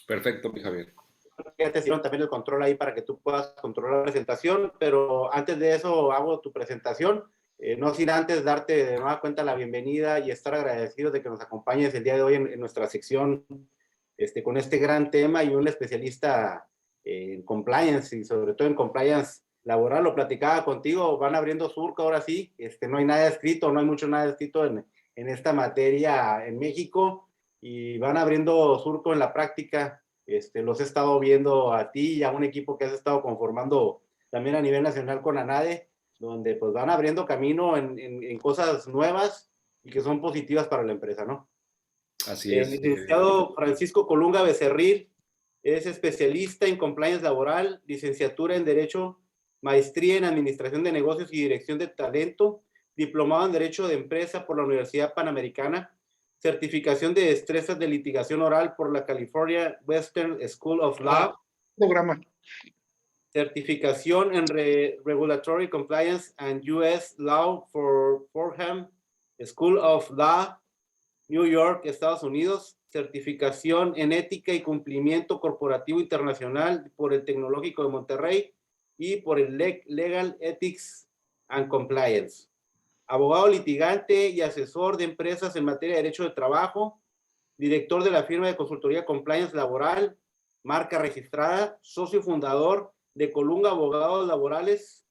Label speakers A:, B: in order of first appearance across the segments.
A: Perfecto, mi Javier.
B: Ya te hicieron también el control ahí para que tú puedas controlar la presentación, pero antes de eso hago tu presentación. No sin antes darte de nueva cuenta la bienvenida y estar agradecidos de que nos acompañes el día de hoy en nuestra sección con este gran tema y un especialista en compliance y sobre todo en compliance laboral. Lo platicaba contigo, van abriendo surco ahora sí, no hay nada escrito, no hay mucho nada escrito en esta materia en México y van abriendo surco en la práctica. Los he estado viendo a ti y a un equipo que has estado conformando también a nivel nacional con ANADE, donde pues van abriendo camino en cosas nuevas y que son positivas para la empresa, ¿no?
A: Así
B: El
A: es.
B: licenciado Francisco Colunga Becerril es especialista en compliance laboral, licenciatura en Derecho, maestría en Administración de Negocios y Dirección de Talento, diplomado en Derecho de Empresa por la Universidad Panamericana, certificación de destrezas de litigación oral por la California Western School of Law,
C: programa.
B: Certificación en Regulatory Compliance and U.S. Law for Fordham School of Law, New York, Estados Unidos. Certificación en Ética y Cumplimiento Corporativo Internacional por el Tecnológico de Monterrey y por el Legal Ethics and Compliance. Abogado litigante y asesor de empresas en materia de derecho de trabajo, director de la firma de consultoría Compliance Laboral, marca registrada, socio fundador de Colunga Abogados Laborales,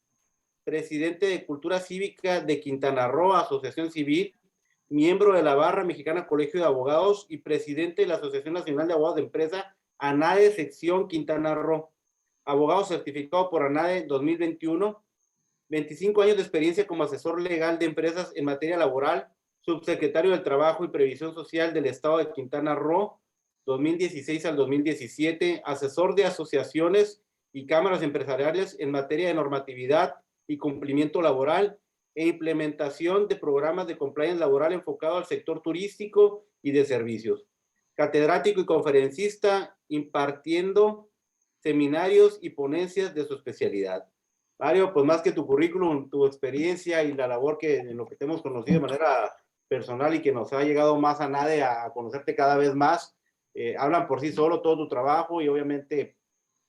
B: presidente de Cultura Cívica de Quintana Roo, Asociación Civil, miembro de la Barra Mexicana Colegio de Abogados y presidente de la Asociación Nacional de Abogados de Empresa, ANADE, sección Quintana Roo. Abogado certificado por ANADE 2021, 25 años de experiencia como asesor legal de empresas en materia laboral, subsecretario del Trabajo y Previsión Social del Estado de Quintana Roo, 2016 al 2017, asesor de asociaciones y cámaras empresariales en materia de normatividad y cumplimiento laboral e implementación de programas de compliance laboral enfocado al sector turístico y de servicios. Catedrático y conferencista impartiendo seminarios y ponencias de su especialidad. Mario, pues más que tu currículum, tu experiencia y la labor que en lo que te hemos conocido de manera personal y que nos ha llegado más a nadie a conocerte cada vez más, hablan por sí solo todo tu trabajo y obviamente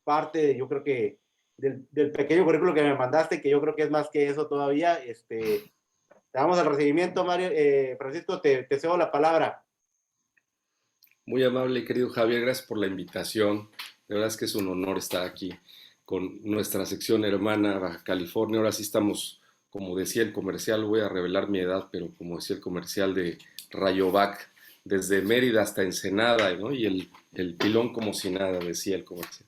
B: parte, yo creo que del pequeño currículum que me mandaste, que yo creo que es más que eso todavía. Te damos el recibimiento, Mario. Francisco, te cedo la palabra.
A: Muy amable, querido Javier, gracias por la invitación. De verdad es que es un honor estar aquí con nuestra sección hermana Baja California. Ahora sí estamos, como decía el comercial, voy a revelar mi edad, pero como decía el comercial de Rayovac, desde Mérida hasta Ensenada, ¿no? Y el pilón como si nada, decía el comercial.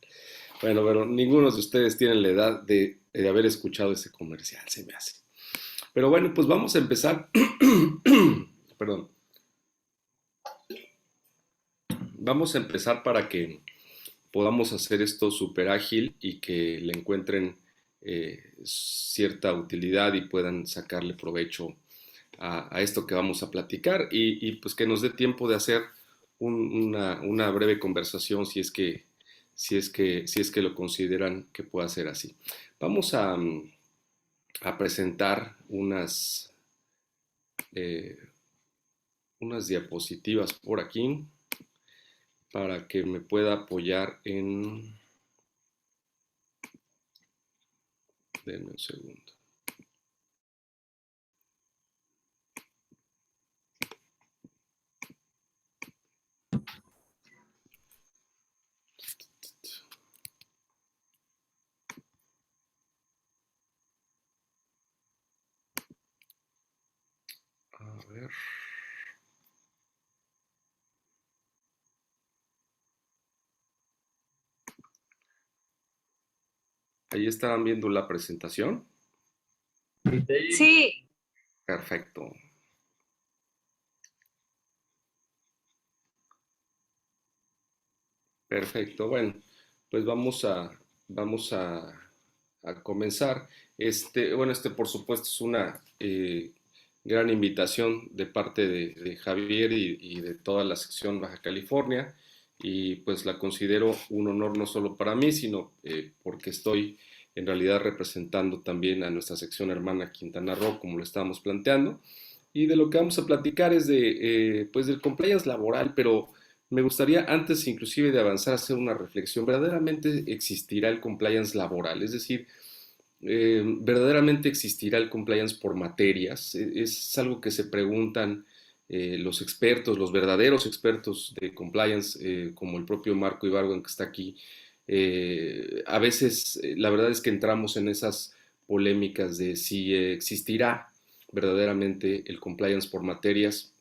A: Bueno, pero ninguno de ustedes tienen la edad de haber escuchado ese comercial, se me hace. Pero bueno, pues vamos a empezar. Perdón. Vamos a empezar para que podamos hacer esto súper ágil y que le encuentren cierta utilidad y puedan sacarle provecho a esto que vamos a platicar y pues que nos dé tiempo de hacer una breve conversación si es que lo consideran que pueda ser así. Vamos a presentar unas diapositivas por aquí para que me pueda apoyar en... Denme un segundo. A ver... ¿Ahí estarán viendo la presentación?
D: Sí.
A: Perfecto. Perfecto. Bueno, pues vamos a comenzar. Bueno, por supuesto es una gran invitación de parte de Javier y de toda la sección Baja California. Y pues la considero un honor no solo para mí, sino porque estoy en realidad representando también a nuestra sección hermana Quintana Roo, como lo estábamos planteando. Y de lo que vamos a platicar es pues del compliance laboral, pero me gustaría, antes inclusive de avanzar, hacer una reflexión. ¿Verdaderamente existirá el compliance laboral? Es decir, ¿verdaderamente existirá el compliance por materias? Es algo que se preguntan los expertos, los verdaderos expertos de compliance, como el propio Marco Ibargüen que está aquí. A veces, la verdad es que entramos en esas polémicas de si existirá verdaderamente el compliance por materias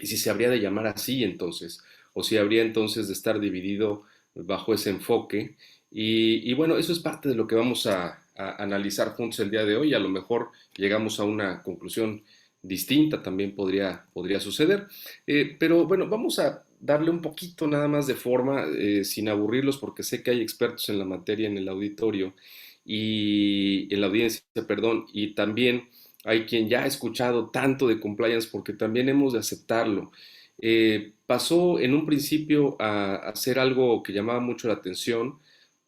A: y si se habría de llamar así entonces, o si habría entonces de estar dividido bajo ese enfoque. Y bueno, eso es parte de lo que vamos a analizar juntos el día de hoy. A lo mejor llegamos a una conclusión distinta, también podría suceder. Pero bueno, vamos a darle un poquito nada más de forma, sin aburrirlos, porque sé que hay expertos en la materia en el auditorio y en la audiencia, perdón, y también hay quien ya ha escuchado tanto de compliance porque también hemos de aceptarlo. Pasó en un principio a ser algo que llamaba mucho la atención,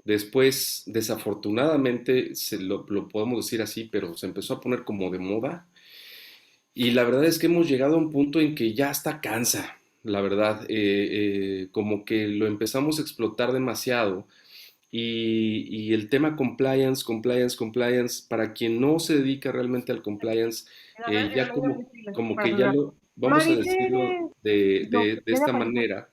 A: después desafortunadamente, lo podemos decir así, pero se empezó a poner como de moda y la verdad es que hemos llegado a un punto en que ya hasta cansa, la verdad, como que lo empezamos a explotar demasiado y el tema compliance, compliance, compliance, para quien no se dedica realmente al compliance, ya como que ya lo, vamos a decirlo
C: Marile,
A: de
C: ven a
A: esta
C: aparecer.
A: manera,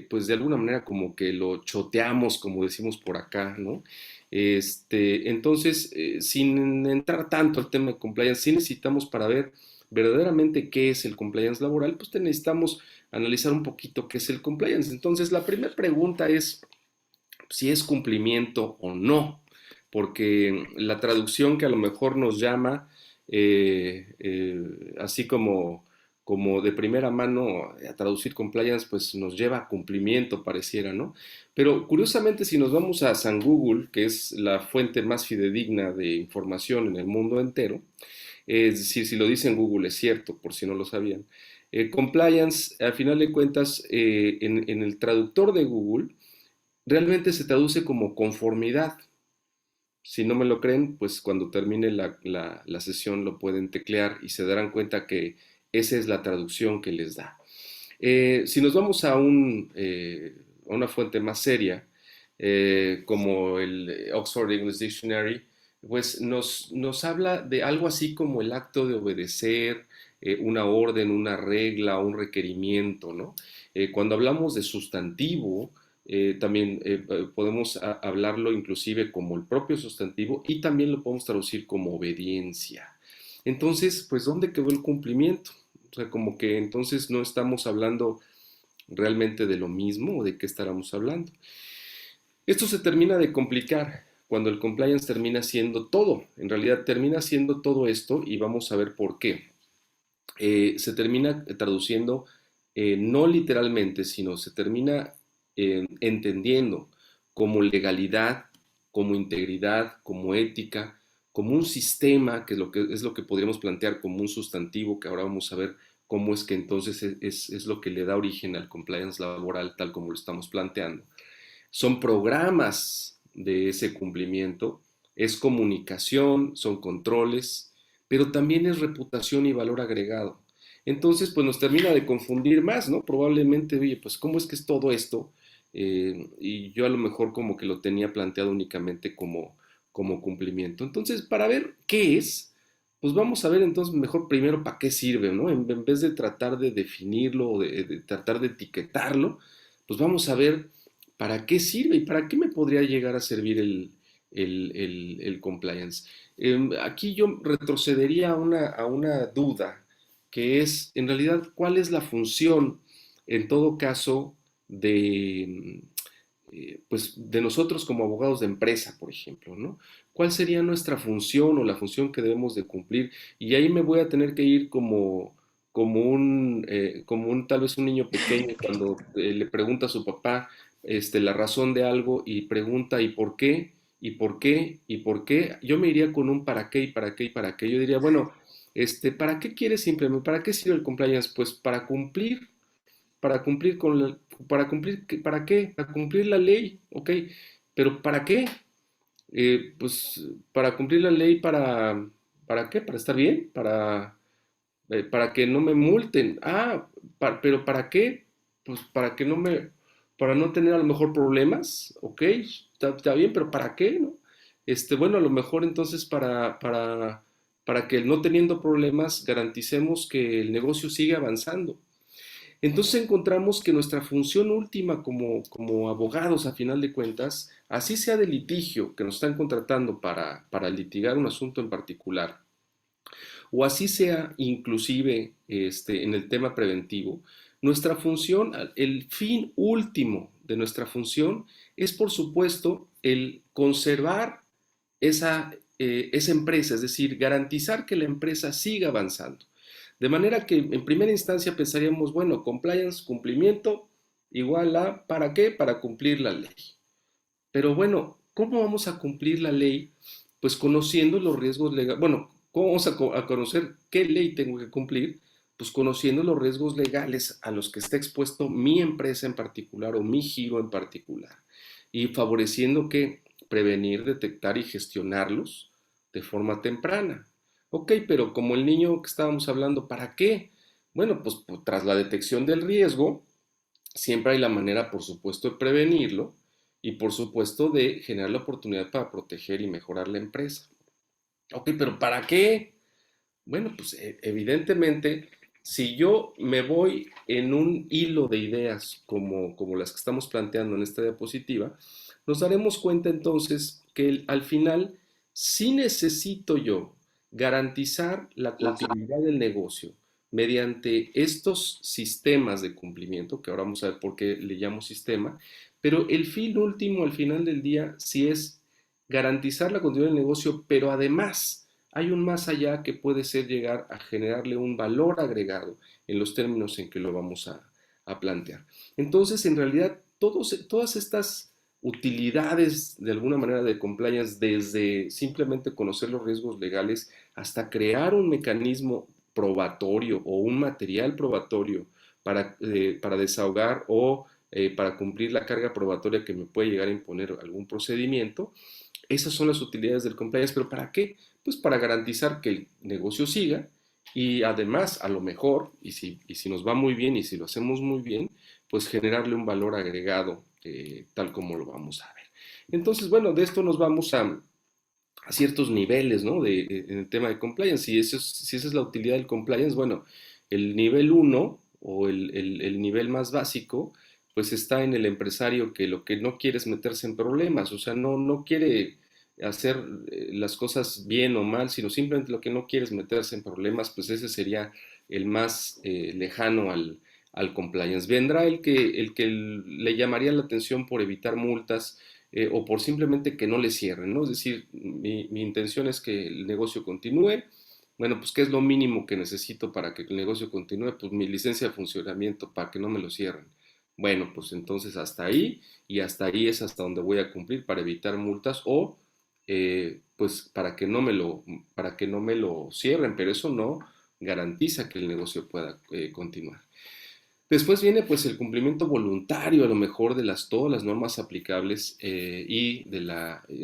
A: pues de alguna manera como que lo choteamos, como decimos por acá, ¿no? Entonces, sin entrar tanto al tema de compliance, sí necesitamos para ver verdaderamente qué es el compliance laboral, pues necesitamos analizar un poquito qué es el compliance. Entonces, la primera pregunta es si es cumplimiento o no, porque la traducción que a lo mejor nos llama, así como de primera mano a traducir compliance, pues nos lleva a cumplimiento, pareciera, ¿no? Pero curiosamente, si nos vamos a San Google, que es la fuente más fidedigna de información en el mundo entero, es decir, si lo dice en Google es cierto, por si no lo sabían. Compliance, al final de cuentas, en el traductor de Google, realmente se traduce como conformidad. Si no me lo creen, pues cuando termine la sesión lo pueden teclear y se darán cuenta que esa es la traducción que les da. Si nos vamos a una fuente más seria, como el Oxford English Dictionary, pues nos habla de algo así como el acto de obedecer una orden, una regla, un requerimiento, ¿no? Cuando hablamos de sustantivo, también podemos hablarlo inclusive como el propio sustantivo y también lo podemos traducir como obediencia. Entonces, pues, ¿dónde quedó el cumplimiento? O sea, como que entonces no estamos hablando realmente de lo mismo o de qué estaremos hablando. Esto se termina de complicar cuando el compliance termina siendo todo. En realidad termina siendo todo esto y vamos a ver por qué. Se termina traduciendo no literalmente, sino se termina entendiendo como legalidad, como integridad, como ética, como un sistema, que es lo que podríamos plantear como un sustantivo, que ahora vamos a ver cómo es que entonces es lo que le da origen al compliance laboral tal como lo estamos planteando. Son programas de ese cumplimiento, es comunicación, son controles, pero también es reputación y valor agregado. Entonces, pues nos termina de confundir más, ¿no? Probablemente, oye, pues ¿cómo es que es todo esto? Y yo a lo mejor como que lo tenía planteado únicamente como cumplimiento. Entonces, para ver qué es, pues vamos a ver entonces mejor primero para qué sirve, ¿no? En vez de tratar de definirlo o de tratar de etiquetarlo, pues vamos a ver para qué sirve y para qué me podría llegar a servir el compliance. Aquí yo retrocedería a una duda que es, en realidad, ¿cuál es la función, en todo caso, pues, de nosotros como abogados de empresa, por ejemplo, ¿no? ¿Cuál sería nuestra función o la función que debemos de cumplir? Y ahí me voy a tener que ir como tal vez un niño pequeño cuando le pregunta a su papá la razón de algo y pregunta ¿y por qué? ¿Y por qué? ¿Y por qué? Yo me iría con un para qué y para qué y para qué. Yo diría, bueno, ¿para qué quieres simplemente? ¿Para qué sirve el compliance? Pues para cumplir con para cumplir, ¿para qué? Para cumplir la ley, ¿ok? Pero ¿para qué? Pues para cumplir la ley, ¿para qué? Para estar bien, para que no me multen. Ah, pero ¿para qué? pues para no tener a lo mejor problemas, ok, está bien, pero ¿para qué, no? Bueno, a lo mejor entonces para que no teniendo problemas garanticemos que el negocio siga avanzando. Entonces encontramos que nuestra función última como abogados, a final de cuentas, así sea de litigio, que nos están contratando para litigar un asunto en particular, o así sea inclusive en el tema preventivo, nuestra función, el fin último de nuestra función es, por supuesto, el conservar esa empresa, es decir, garantizar que la empresa siga avanzando. De manera que en primera instancia pensaríamos, bueno, compliance, cumplimiento, igual a, ¿para qué? Para cumplir la ley. Pero bueno, ¿cómo vamos a cumplir la ley? Pues conociendo los riesgos legales. Bueno, ¿cómo vamos a conocer qué ley tengo que cumplir? Pues conociendo los riesgos legales a los que está expuesto mi empresa en particular o mi giro en particular. Y favoreciendo que prevenir, detectar y gestionarlos de forma temprana. Ok, pero como el niño que estábamos hablando, ¿para qué? Bueno, pues tras la detección del riesgo, siempre hay la manera, por supuesto, de prevenirlo y, por supuesto, de generar la oportunidad para proteger y mejorar la empresa. Ok, pero ¿para qué? Bueno, pues evidentemente, si yo me voy en un hilo de ideas como las que estamos planteando en esta diapositiva, nos daremos cuenta entonces que al final sí necesito yo garantizar la continuidad del negocio mediante estos sistemas de cumplimiento, que ahora vamos a ver por qué le llamo sistema, pero el fin último al final del día sí es garantizar la continuidad del negocio, pero además hay un más allá que puede ser llegar a generarle un valor agregado en los términos en que lo vamos a plantear. Entonces, en realidad, todas estas utilidades de alguna manera de compliance, desde simplemente conocer los riesgos legales hasta crear un mecanismo probatorio o un material probatorio para desahogar o para cumplir la carga probatoria que me puede llegar a imponer algún procedimiento. Esas son las utilidades del compliance, pero ¿para qué? Pues para garantizar que el negocio siga y además, a lo mejor, y si nos va muy bien y si lo hacemos muy bien, pues generarle un valor agregado tal como lo vamos a ver. Entonces, bueno, de esto nos vamos a ciertos niveles, ¿no? En el tema de compliance. Si esa es la utilidad del compliance, bueno, el nivel uno o el nivel más básico, pues está en el empresario que lo que no quiere es meterse en problemas, o sea, no quiere hacer las cosas bien o mal, sino simplemente lo que no quiere es meterse en problemas, pues ese sería el más lejano al compliance. Vendrá el que le llamaría la atención por evitar multas, o por simplemente que no le cierren, ¿no? Es decir, mi intención es que el negocio continúe. Bueno, pues ¿qué es lo mínimo que necesito para que el negocio continúe? Pues mi licencia de funcionamiento para que no me lo cierren. Bueno, pues entonces hasta ahí y hasta ahí es hasta donde voy a cumplir para evitar multas o pues para que no me lo cierren, pero eso no garantiza que el negocio pueda continuar. Después viene pues el cumplimiento voluntario a lo mejor de todas las normas aplicables y de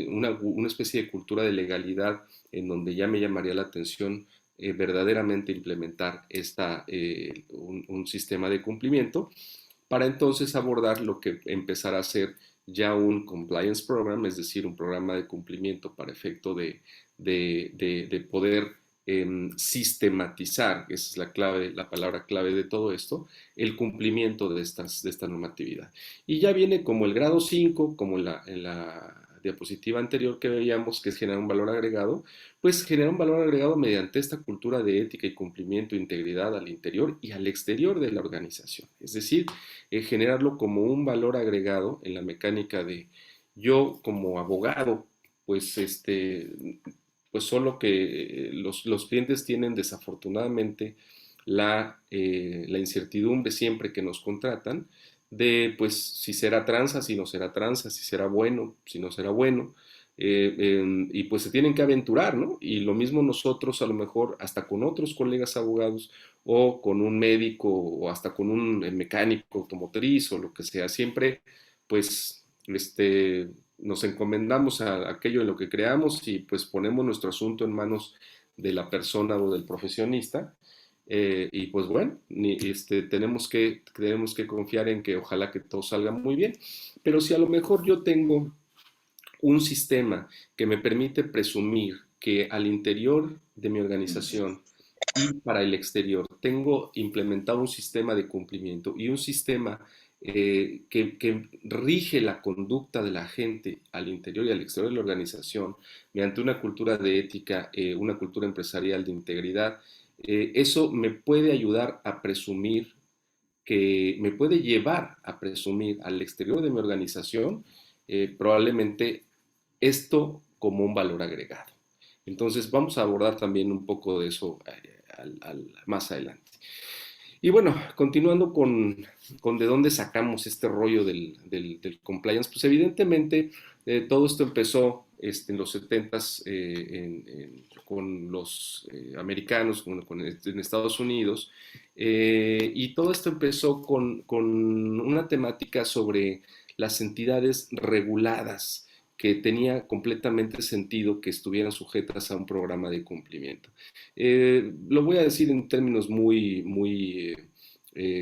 A: una especie de cultura de legalidad en donde ya me llamaría la atención verdaderamente implementar un sistema de cumplimiento para entonces abordar lo que empezará a ser ya un compliance program, es decir, un programa de cumplimiento para efecto de poder sistematizar, esa es la clave, la palabra clave de todo esto, el cumplimiento de esta normatividad. Y ya viene como el grado 5, como en la diapositiva anterior que veíamos, que es generar un valor agregado, pues genera un valor agregado mediante esta cultura de ética y cumplimiento, integridad al interior y al exterior de la organización. Es decir, generarlo como un valor agregado en la mecánica de yo como abogado, pues pues solo que los clientes tienen desafortunadamente la incertidumbre siempre que nos contratan de pues si será tranza, si no será tranza, si será bueno, si no será bueno, y pues se tienen que aventurar, ¿no? Y lo mismo nosotros a lo mejor hasta con otros colegas abogados o con un médico o hasta con un mecánico automotriz o lo que sea, siempre pues nos encomendamos a aquello en lo que creamos y pues ponemos nuestro asunto en manos de la persona o del profesionista Y pues bueno, tenemos que confiar en que ojalá que todo salga muy bien. Pero si a lo mejor yo tengo un sistema que me permite presumir que al interior de mi organización y para el exterior tengo implementado un sistema de cumplimiento y un sistema que rige la conducta de la gente al interior y al exterior de la organización mediante una cultura de ética, una cultura empresarial de integridad. Eso me puede ayudar a presumir me puede llevar a presumir al exterior de mi organización probablemente esto como un valor agregado. Entonces vamos a abordar también un poco de eso más adelante. Y bueno, continuando con de dónde sacamos este rollo del compliance, pues evidentemente todo esto empezó en los 70s con los americanos, en Estados Unidos, y todo esto empezó con una temática sobre las entidades reguladas que tenía completamente sentido que estuvieran sujetas a un programa de cumplimiento. Lo voy a decir en términos muy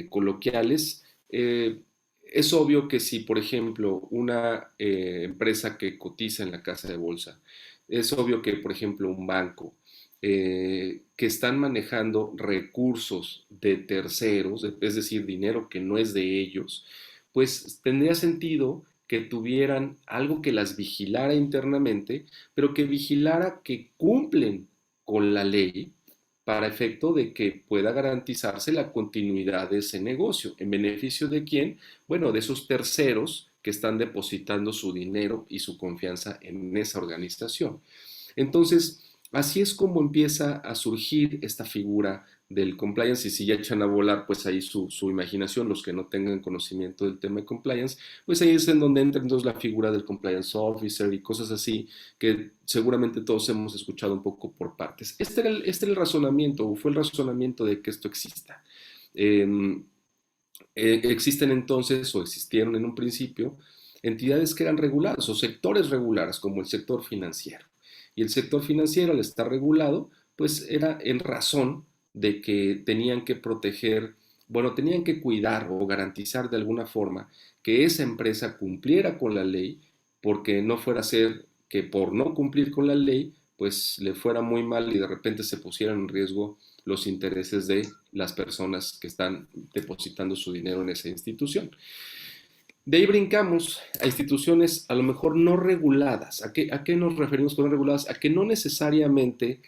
A: coloquiales. Es obvio que si, por ejemplo, una empresa que cotiza en la casa de bolsa, es obvio que, por ejemplo, un banco, que están manejando recursos de terceros, es decir, dinero que no es de ellos, pues tendría sentido que tuvieran algo que las vigilara internamente, pero que vigilara que cumplen con la ley para efecto de que pueda garantizarse la continuidad de ese negocio. ¿En beneficio de quién? Bueno, de esos terceros que están depositando su dinero y su confianza en esa organización. Entonces, así es como empieza a surgir esta figura del compliance, y si ya echan a volar pues ahí su imaginación, los que no tengan conocimiento del tema de compliance, pues ahí es en donde entra entonces la figura del compliance officer y cosas así que seguramente todos hemos escuchado un poco por partes. Este era el razonamiento, o fue el razonamiento de que esto exista. Eh, Existen entonces, o existieron en un principio, entidades que eran reguladas o sectores regulados, como el sector financiero. Y el sector financiero, al estar regulado, pues era en razón de que tenían que proteger, bueno, tenían que cuidar o garantizar de alguna forma que esa empresa cumpliera con la ley, porque no fuera a ser que por no cumplir con la ley, pues le fuera muy mal y de repente se pusieran en riesgo los intereses de las personas que están depositando su dinero en esa institución. De ahí brincamos a instituciones a lo mejor no reguladas. ¿A qué nos referimos con no reguladas? A que no necesariamente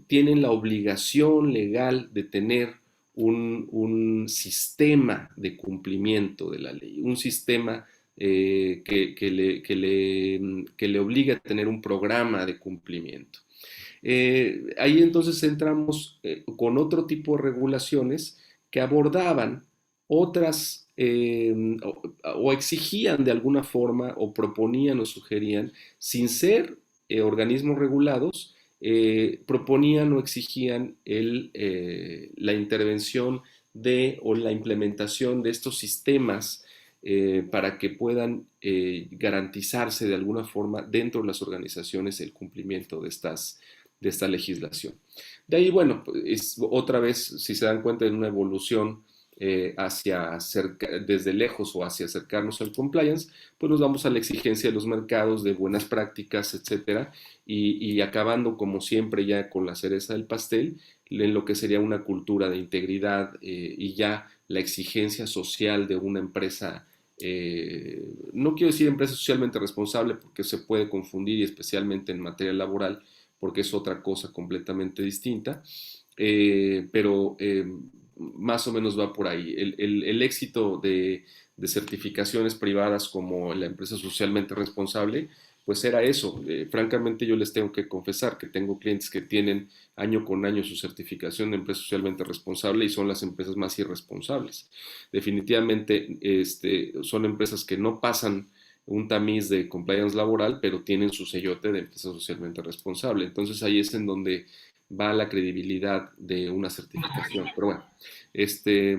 A: tienen la obligación legal de tener un sistema de cumplimiento de la ley, un sistema que le obliga a tener un programa de cumplimiento. Ahí entonces entramos con otro tipo de regulaciones que abordaban otras o exigían de alguna forma o proponían o sugerían, sin ser organismos regulados, proponían o exigían la intervención de o la implementación de estos sistemas para que puedan garantizarse de alguna forma dentro de las organizaciones el cumplimiento de esta legislación. De ahí, bueno, es otra vez, si se dan cuenta, en una evolución desde lejos o hacia acercarnos al compliance, pues nos vamos a la exigencia de los mercados, de buenas prácticas, etcétera, y acabando como siempre ya con la cereza del pastel, en lo que sería una cultura de integridad y ya la exigencia social de una empresa, no quiero decir empresa socialmente responsable porque se puede confundir y especialmente en materia laboral, porque es otra cosa completamente distinta, pero más o menos va por ahí. El éxito de certificaciones privadas como la empresa socialmente responsable, pues era eso. Francamente yo les tengo que confesar que tengo clientes que tienen año con año su certificación de empresa socialmente responsable y son las empresas más irresponsables. Definitivamente son empresas que no pasan un tamiz de compliance laboral, pero tienen su sellote de empresa socialmente responsable. Entonces ahí es en donde va la credibilidad de una certificación. Pero bueno, este,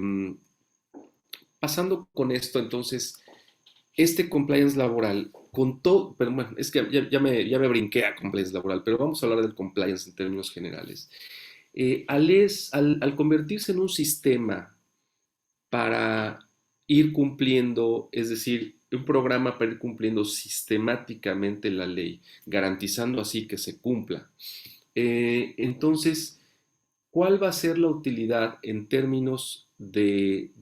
A: pasando con esto, entonces, este compliance laboral, con todo, pero bueno, es que ya me brinqué a compliance laboral, pero vamos a hablar del compliance en términos generales. al convertirse en un sistema para ir cumpliendo, es decir, un programa para ir cumpliendo sistemáticamente la ley, garantizando así que se cumpla. Entonces, ¿cuál va a ser la utilidad en términos de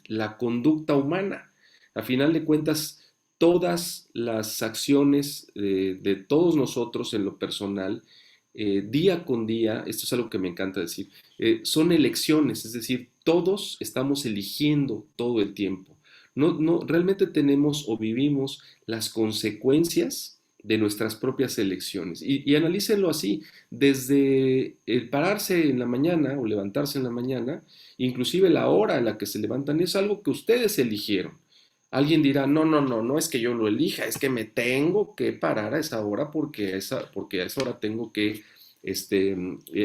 A: la conducta humana? A final de cuentas, todas las acciones de todos nosotros en lo personal, día con día, esto es algo que me encanta decir, son elecciones, es decir, todos estamos eligiendo todo el tiempo. No, realmente tenemos o vivimos las consecuencias de nuestras propias elecciones. Y analícenlo así, desde el pararse en la mañana o levantarse en la mañana, inclusive la hora en la que se levantan, es algo que ustedes eligieron. Alguien dirá, no es que yo lo elija, es que me tengo que parar a esa hora porque a esa hora tengo que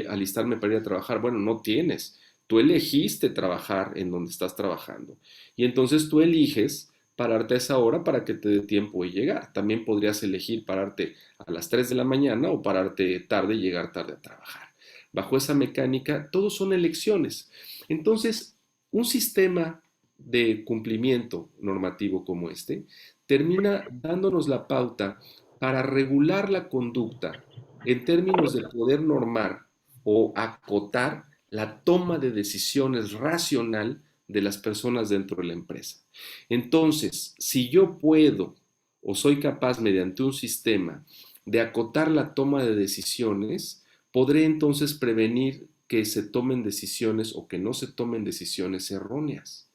A: alistarme para ir a trabajar. Bueno, no tienes. Tú elegiste trabajar en donde estás trabajando. Y entonces tú eliges pararte a esa hora para que te dé tiempo de llegar. También podrías elegir pararte a las 3 de la mañana o pararte tarde y llegar tarde a trabajar. Bajo esa mecánica, todos son elecciones. Entonces, un sistema de cumplimiento normativo como este termina dándonos la pauta para regular la conducta en términos de poder normar o acotar la toma de decisiones racional de las personas dentro de la empresa. Entonces, si yo puedo o soy capaz mediante un sistema de acotar la toma de decisiones, podré entonces prevenir que se tomen decisiones o que no se tomen decisiones erróneas.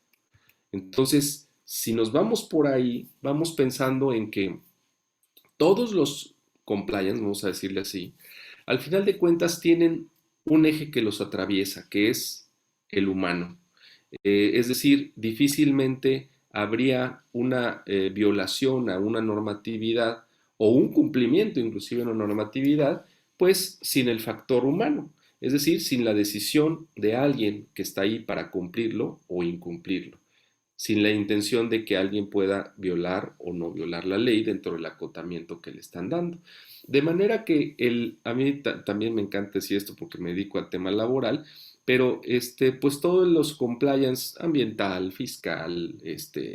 A: Entonces, si nos vamos por ahí, vamos pensando en que todos los compliance, vamos a decirle así, al final de cuentas tienen un eje que los atraviesa, que es el humano. Es decir, difícilmente habría una violación a una normatividad o un cumplimiento inclusive a una normatividad, pues sin el factor humano, es decir, sin la decisión de alguien que está ahí para cumplirlo o incumplirlo, sin la intención de que alguien pueda violar o no violar la ley dentro del acotamiento que le están dando. De manera que a mí también me encanta decir esto porque me dedico al tema laboral, pero pues todos los compliance ambiental, fiscal,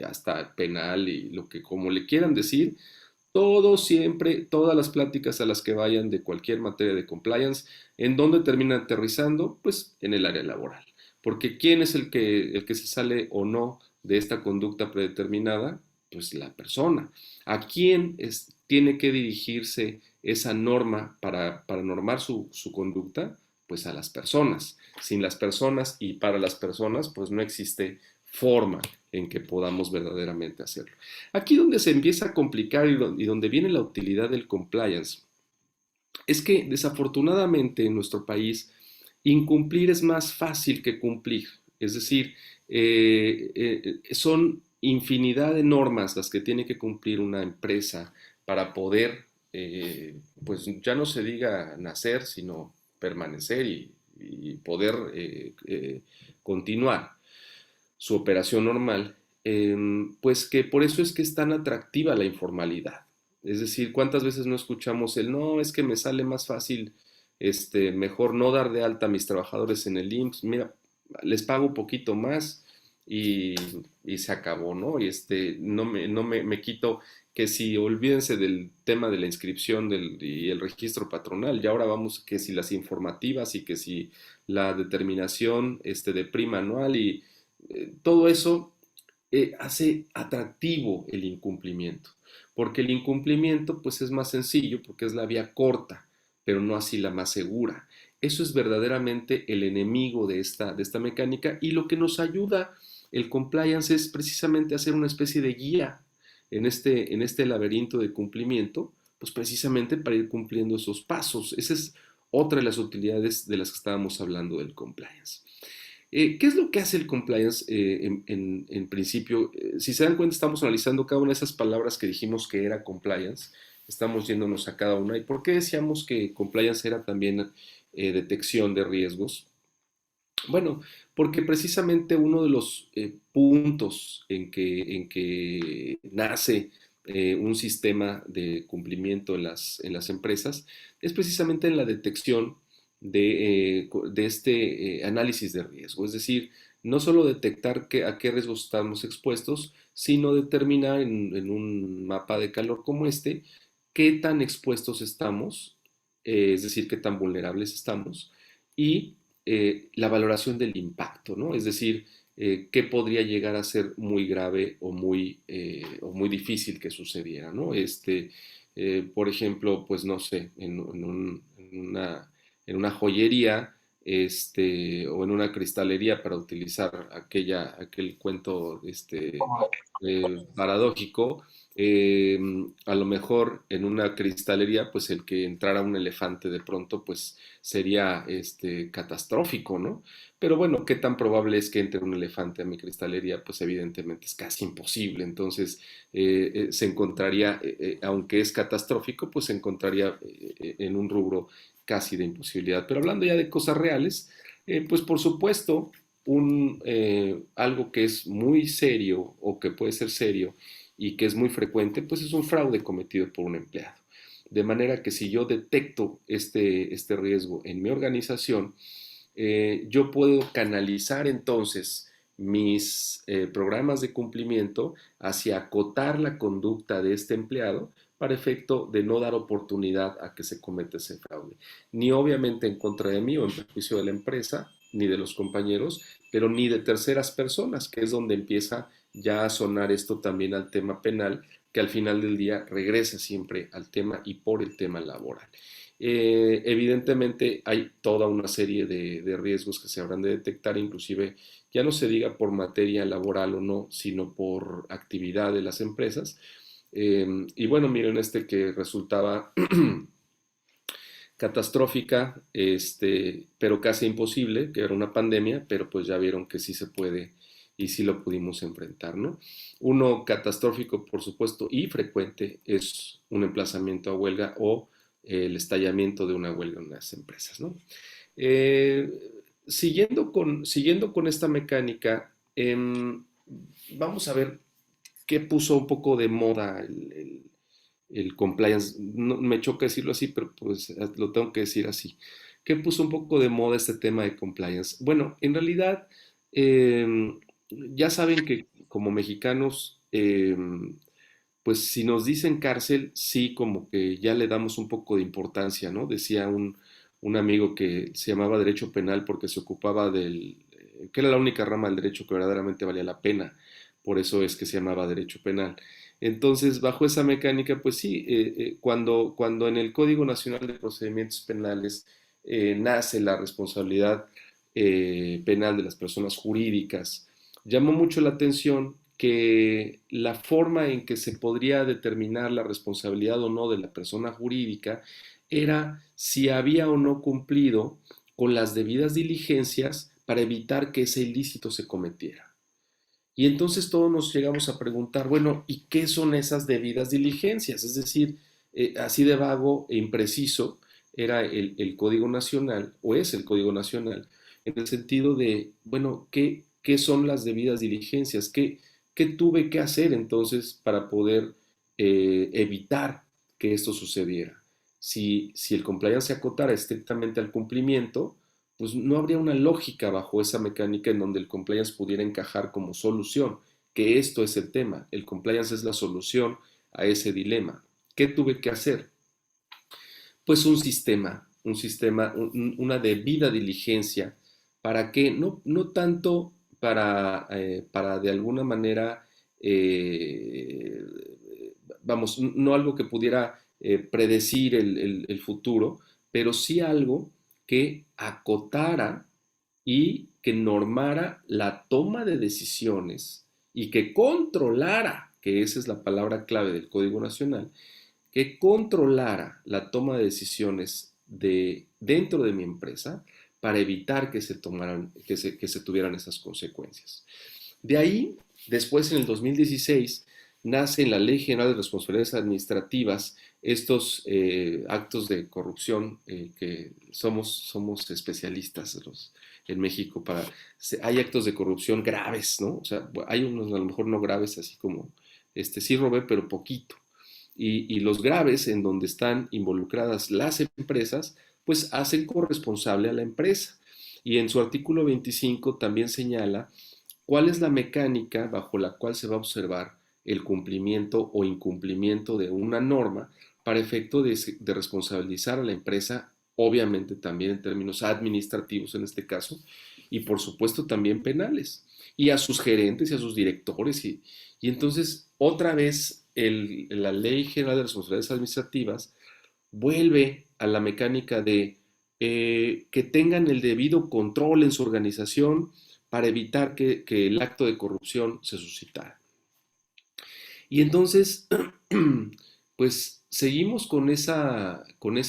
A: hasta penal y lo que como le quieran decir, todo siempre, todas las pláticas a las que vayan de cualquier materia de compliance, ¿en dónde terminan aterrizando? Pues en el área laboral. Porque ¿quién es el que se sale o no de esta conducta predeterminada? Pues la persona. ¿A quién tiene que dirigirse esa norma para normar su conducta? Pues a las personas. Sin las personas y para las personas, pues no existe forma en que podamos verdaderamente hacerlo. Aquí donde se empieza a complicar y donde viene la utilidad del compliance es que desafortunadamente en nuestro país incumplir es más fácil que cumplir. Es decir, son infinidad de normas las que tiene que cumplir una empresa para poder, pues ya no se diga nacer, sino permanecer y poder continuar su operación normal, pues que por eso es que es tan atractiva la informalidad. Es decir, ¿cuántas veces no escuchamos el no, es que me sale más fácil, mejor no dar de alta a mis trabajadores en el IMSS, mira, les pago un poquito más y, y se acabó, ¿no? Y no me quito que si olvídense del tema de la inscripción y el registro patronal, y ahora vamos que si las informativas y que si la determinación de prima anual y todo eso hace atractivo el incumplimiento, porque el incumplimiento pues es más sencillo, porque es la vía corta, pero no así la más segura. Eso es verdaderamente el enemigo de esta mecánica y lo que nos ayuda el compliance es precisamente hacer una especie de guía en este laberinto de cumplimiento, pues precisamente para ir cumpliendo esos pasos. Esa es otra de las utilidades de las que estábamos hablando del compliance. ¿Qué es lo que hace el compliance en principio? Si se dan cuenta, estamos analizando cada una de esas palabras que dijimos que era compliance, estamos yéndonos a cada una. ¿Y por qué decíamos que compliance era también detección de riesgos? Bueno, porque precisamente uno de los puntos en que nace un sistema de cumplimiento en las empresas es precisamente en la detección de este análisis de riesgo. Es decir, no solo detectar a qué riesgos estamos expuestos, sino determinar en un mapa de calor como este qué tan expuestos estamos, es decir, qué tan vulnerables estamos, y la valoración del impacto, ¿no? Es decir, qué podría llegar a ser muy grave o muy difícil que sucediera, ¿no? Por ejemplo, pues no sé, en una joyería o en una cristalería, para utilizar aquel cuento paradójico. eh, a lo mejor en una cristalería, pues el que entrara un elefante de pronto, pues sería catastrófico, ¿no? Pero bueno, ¿qué tan probable es que entre un elefante a mi cristalería? Pues evidentemente es casi imposible. Entonces se encontraría, aunque es catastrófico, pues se encontraría en un rubro casi de imposibilidad. Pero hablando ya de cosas reales, pues por supuesto, algo que es muy serio o que puede ser serio y que es muy frecuente, pues es un fraude cometido por un empleado. De manera que si yo detecto este riesgo en mi organización, yo puedo canalizar entonces mis programas de cumplimiento hacia acotar la conducta de este empleado para efecto de no dar oportunidad a que se cometa ese fraude. Ni obviamente en contra de mí o en perjuicio de la empresa, ni de los compañeros, pero ni de terceras personas, que es donde empieza ya a sonar esto también al tema penal, que al final del día regresa siempre al tema y por el tema laboral. Evidentemente hay toda una serie de riesgos que se habrán de detectar, inclusive ya no se diga por materia laboral o no, sino por actividad de las empresas. Y bueno, miren que resultaba catastrófica, pero casi imposible, que era una pandemia, pero pues ya vieron que sí se puede y sí lo pudimos enfrentar, ¿no? Uno catastrófico, por supuesto, y frecuente es un emplazamiento a huelga o el estallamiento de una huelga en las empresas, ¿no? Siguiendo con esta mecánica, vamos a ver qué puso un poco de moda el compliance. No, me choca decirlo así, pero pues lo tengo que decir así. ¿Qué puso un poco de moda este tema de compliance? Bueno, en realidad, eh, ya saben que como mexicanos, pues si nos dicen cárcel, sí, como que ya le damos un poco de importancia, ¿no? Decía un amigo que se llamaba derecho penal porque se ocupaba que era la única rama del derecho que verdaderamente valía la pena, por eso es que se llamaba derecho penal. Entonces, bajo esa mecánica, pues sí, cuando en el Código Nacional de Procedimientos Penales nace la responsabilidad penal de las personas jurídicas, llamó mucho la atención que la forma en que se podría determinar la responsabilidad o no de la persona jurídica era si había o no cumplido con las debidas diligencias para evitar que ese ilícito se cometiera. Y entonces todos nos llegamos a preguntar, bueno, ¿y qué son esas debidas diligencias? Es decir, así de vago e impreciso era el Código Nacional, o es el Código Nacional, en el sentido de, bueno, ¿qué son las debidas diligencias? ¿Qué tuve que hacer entonces para poder evitar que esto sucediera? Si el compliance se acotara estrictamente al cumplimiento, pues no habría una lógica bajo esa mecánica en donde el compliance pudiera encajar como solución, que esto es el tema. El compliance es la solución a ese dilema. ¿Qué tuve que hacer? Pues una debida diligencia. ¿Para qué? No tanto para de alguna manera, eh, vamos, no algo que pudiera predecir el futuro, pero sí algo que acotara y que normara la toma de decisiones y que controlara, que esa es la palabra clave del Código Nacional, que controlara la toma de decisiones dentro de mi empresa para evitar que se tuvieran esas consecuencias. De ahí, después en el 2016, nace en la Ley General de Responsabilidades Administrativas estos actos de corrupción que somos especialistas en México hay actos de corrupción graves, ¿no? O sea, hay unos a lo mejor no graves, así como, sí robé, pero poquito. Y los graves, en donde están involucradas las empresas, pues hacen corresponsable a la empresa. Y en su artículo 25 también señala cuál es la mecánica bajo la cual se va a observar el cumplimiento o incumplimiento de una norma para efecto de responsabilizar a la empresa, obviamente también en términos administrativos en este caso, y por supuesto también penales, y a sus gerentes y a sus directores. Y entonces, otra vez, la Ley General de Responsabilidades Administrativas vuelve a la mecánica de que tengan el debido control en su organización para evitar que el acto de corrupción se suscitara. Y entonces, pues seguimos con esa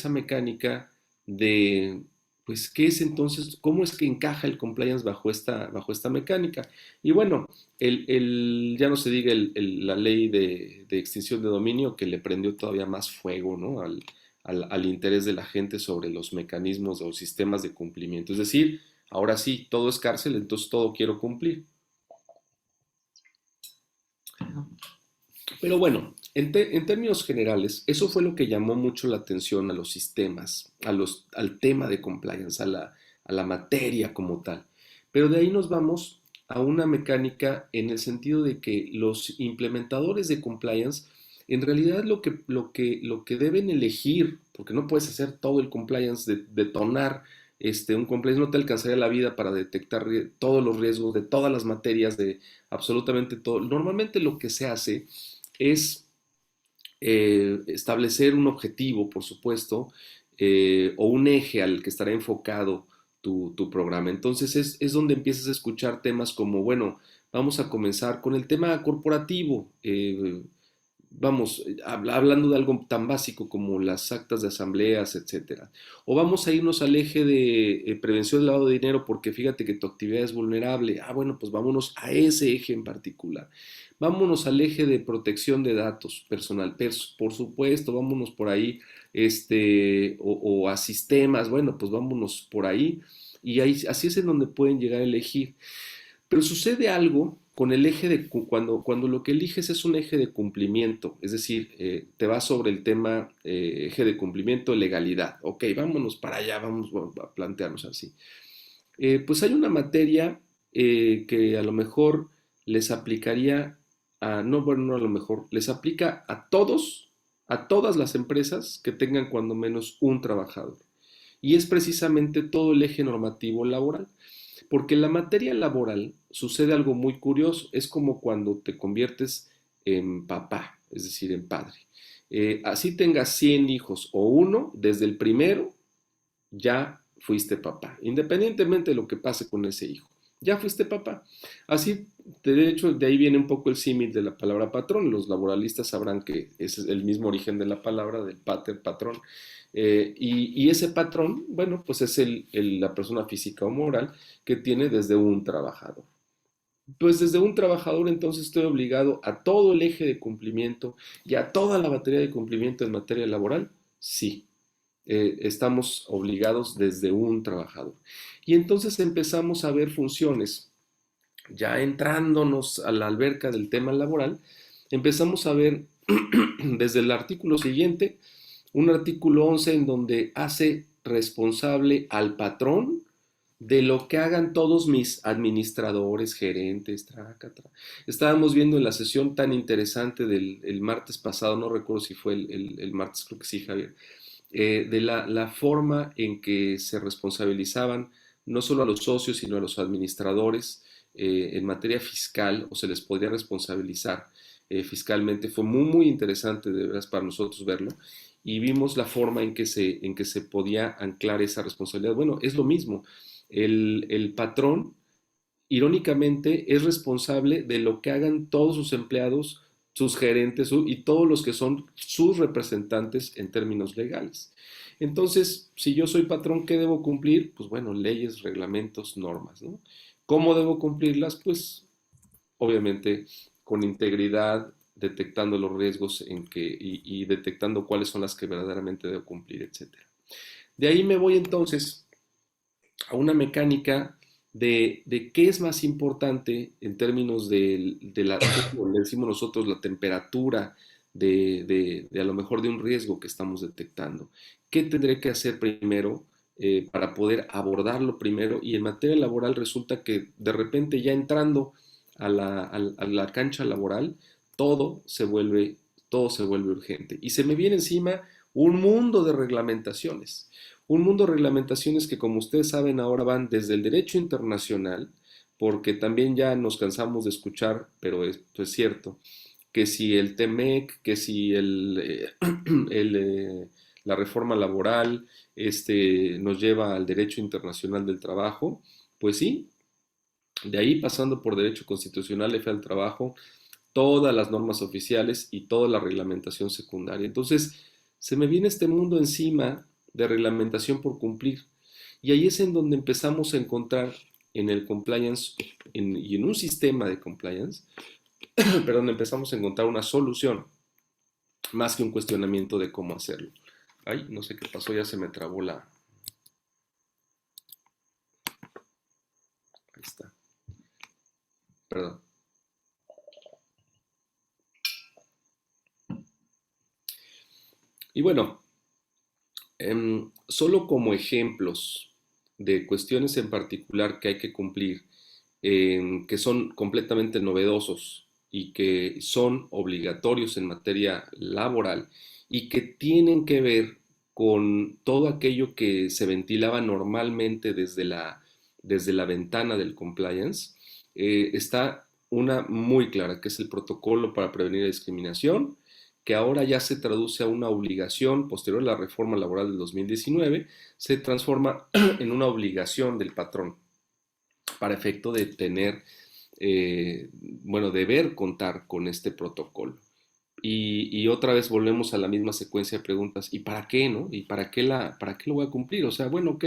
A: mecánica de, pues, ¿qué es entonces? ¿Cómo es que encaja el compliance bajo esta mecánica? Y bueno, ya no se diga la ley de extinción de dominio que le prendió todavía más fuego, ¿no? Al interés de la gente sobre los mecanismos o sistemas de cumplimiento. Es decir, ahora sí, todo es cárcel, entonces todo quiero cumplir. Pero bueno, en términos generales, eso fue lo que llamó mucho la atención a los sistemas, al tema de compliance, a la materia como tal. Pero de ahí nos vamos a una mecánica en el sentido de que los implementadores de compliance, en realidad lo que deben elegir, porque no puedes hacer todo el compliance, detonar un compliance, no te alcanzaría la vida para detectar todos los riesgos de todas las materias, de absolutamente todo. Normalmente lo que se hace es establecer un objetivo, por supuesto, o un eje al que estará enfocado tu programa. Entonces es donde empiezas a escuchar temas como, bueno, vamos a comenzar con el tema corporativo. Vamos, hablando de algo tan básico como las actas de asambleas, etcétera. O vamos a irnos al eje de prevención del lavado de dinero porque fíjate que tu actividad es vulnerable. Ah, bueno, pues vámonos a ese eje en particular. Vámonos al eje de protección de datos personal, por supuesto, vámonos por ahí, o a sistemas, bueno, pues vámonos por ahí. Y ahí, así es en donde pueden llegar a elegir. Pero sucede algo con el eje de cuando lo que eliges es un eje de cumplimiento, es decir, te vas sobre el tema eje de cumplimiento, legalidad. Ok, vámonos para allá, vamos a plantearnos así. Pues hay una materia que a lo mejor les aplicaría no, bueno, no a lo mejor, les aplica a todos, a todas las empresas que tengan cuando menos un trabajador. Y es precisamente todo el eje normativo laboral. Porque en la materia laboral sucede algo muy curioso. Es como cuando te conviertes en papá, es decir, en padre. Así tengas 100 hijos o uno, desde el primero ya fuiste papá, independientemente de lo que pase con ese hijo. Ya fuiste papá. Así, de hecho, de ahí viene un poco el símil de la palabra patrón. Los laboralistas sabrán que ese es el mismo origen de la palabra, del pater, patrón. Y ese patrón, bueno, pues es la persona física o moral que tiene desde un trabajador. Pues desde un trabajador entonces estoy obligado a todo el eje de cumplimiento y a toda la batería de cumplimiento en materia laboral. Sí, estamos obligados desde un trabajador. Y entonces empezamos a ver funciones, ya entrándonos a la alberca del tema laboral, empezamos a ver desde el artículo siguiente, un artículo 11 en donde hace responsable al patrón de lo que hagan todos mis administradores, gerentes, traca. Estábamos viendo en la sesión tan interesante del martes pasado, no recuerdo si fue el martes, creo que sí, Javier, de la forma en que se responsabilizaban no solo a los socios, sino a los administradores en materia fiscal, o se les podría responsabilizar fiscalmente. Fue muy, muy interesante, de veras, para nosotros verlo. Y vimos la forma en que se podía anclar esa responsabilidad. Bueno, es lo mismo. El patrón, irónicamente, es responsable de lo que hagan todos sus empleados, sus gerentes y todos los que son sus representantes en términos legales. Entonces, si yo soy patrón, ¿qué debo cumplir? Pues bueno, leyes, reglamentos, normas, ¿no? ¿Cómo debo cumplirlas? Pues obviamente con integridad, detectando los riesgos y detectando cuáles son las que verdaderamente debo cumplir, etcétera. De ahí me voy entonces a una mecánica de qué es más importante en términos como le decimos nosotros, la temperatura de a lo mejor de un riesgo que estamos detectando. ¿Qué tendré que hacer primero para poder abordarlo primero? Y en materia laboral resulta que de repente ya entrando a la cancha laboral, todo se vuelve, todo se vuelve urgente. Y se me viene encima un mundo de reglamentaciones. Un mundo de reglamentaciones que, como ustedes saben, ahora van desde el derecho internacional, porque también ya nos cansamos de escuchar, pero esto es cierto, que si el TEMEC, que si el, la reforma laboral nos lleva al derecho internacional del trabajo, pues sí, de ahí pasando por derecho constitucional, F al trabajo, todas las normas oficiales y toda la reglamentación secundaria. Entonces, se me viene este mundo encima de reglamentación por cumplir. Y ahí es en donde empezamos a encontrar en el compliance y en un sistema de compliance, perdón, empezamos a encontrar una solución más que un cuestionamiento de cómo hacerlo. Ay, no sé qué pasó, ya se me trabó la... Ahí está. Perdón. Y bueno, solo como ejemplos de cuestiones en particular que hay que cumplir, que son completamente novedosos y que son obligatorios en materia laboral y que tienen que ver con todo aquello que se ventilaba normalmente desde la ventana del compliance, está una muy clara, que es el protocolo para prevenir la discriminación, que ahora ya se traduce a una obligación posterior a la reforma laboral del 2019, se transforma en una obligación del patrón para efecto de tener, bueno, deber contar con este protocolo. Y otra vez volvemos a la misma secuencia de preguntas, ¿y para qué, no? ¿Y para qué lo voy a cumplir? O sea, bueno, ok.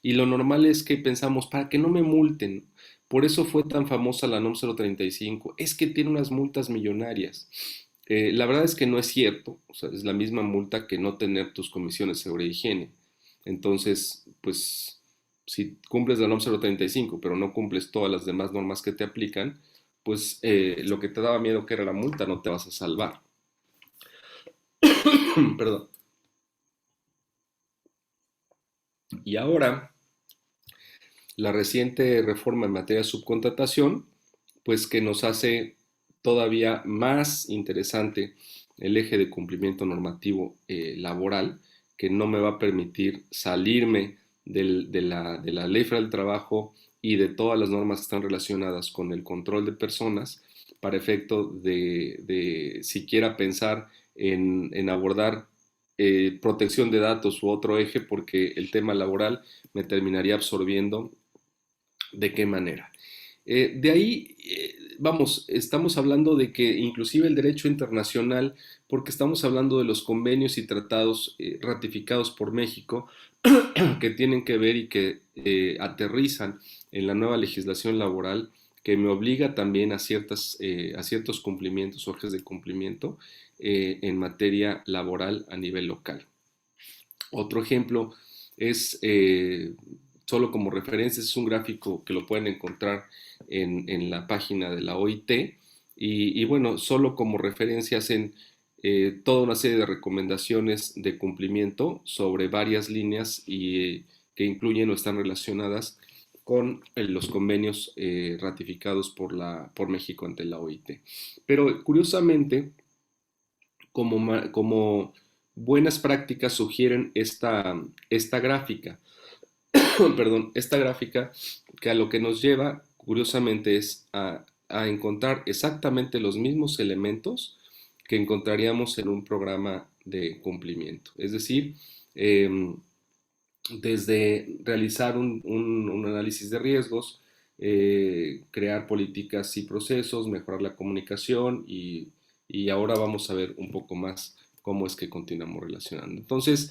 A: Y lo normal es que pensamos, para que no me multen. Por eso fue tan famosa la NOM 035. Es que tiene unas multas millonarias. La verdad es que no es cierto. O sea, es la misma multa que no tener tus comisiones de seguridad e higiene. Entonces, pues, si cumples la NOM 035, pero no cumples todas las demás normas que te aplican, pues lo que te daba miedo que era la multa no te vas a salvar. Perdón. Y ahora, la reciente reforma en materia de subcontratación, pues que nos hace todavía más interesante el eje de cumplimiento normativo laboral, que no me va a permitir salirme de la ley federal del trabajo y de todas las normas que están relacionadas con el control de personas para efecto de siquiera pensar en abordar protección de datos u otro eje, porque el tema laboral me terminaría absorbiendo. ¿De qué manera? De ahí, vamos, estamos hablando de que inclusive el derecho internacional, porque estamos hablando de los convenios y tratados ratificados por México, que tienen que ver y que aterrizan en la nueva legislación laboral, que me obliga también a ciertos cumplimientos, hojas de cumplimiento en materia laboral a nivel local. Otro ejemplo es, solo como referencia, es un gráfico que lo pueden encontrar en la página de la OIT y bueno, solo como referencia hacen toda una serie de recomendaciones de cumplimiento sobre varias líneas y que incluyen o están relacionadas con los convenios ratificados por México ante la OIT. Pero curiosamente, como buenas prácticas sugieren esta gráfica, perdón, esta gráfica que a lo que nos lleva, curiosamente, es a encontrar exactamente los mismos elementos que encontraríamos en un programa de cumplimiento. Es decir, desde realizar un análisis de riesgos, crear políticas y procesos, mejorar la comunicación y ahora vamos a ver un poco más cómo es que continuamos relacionando. Entonces,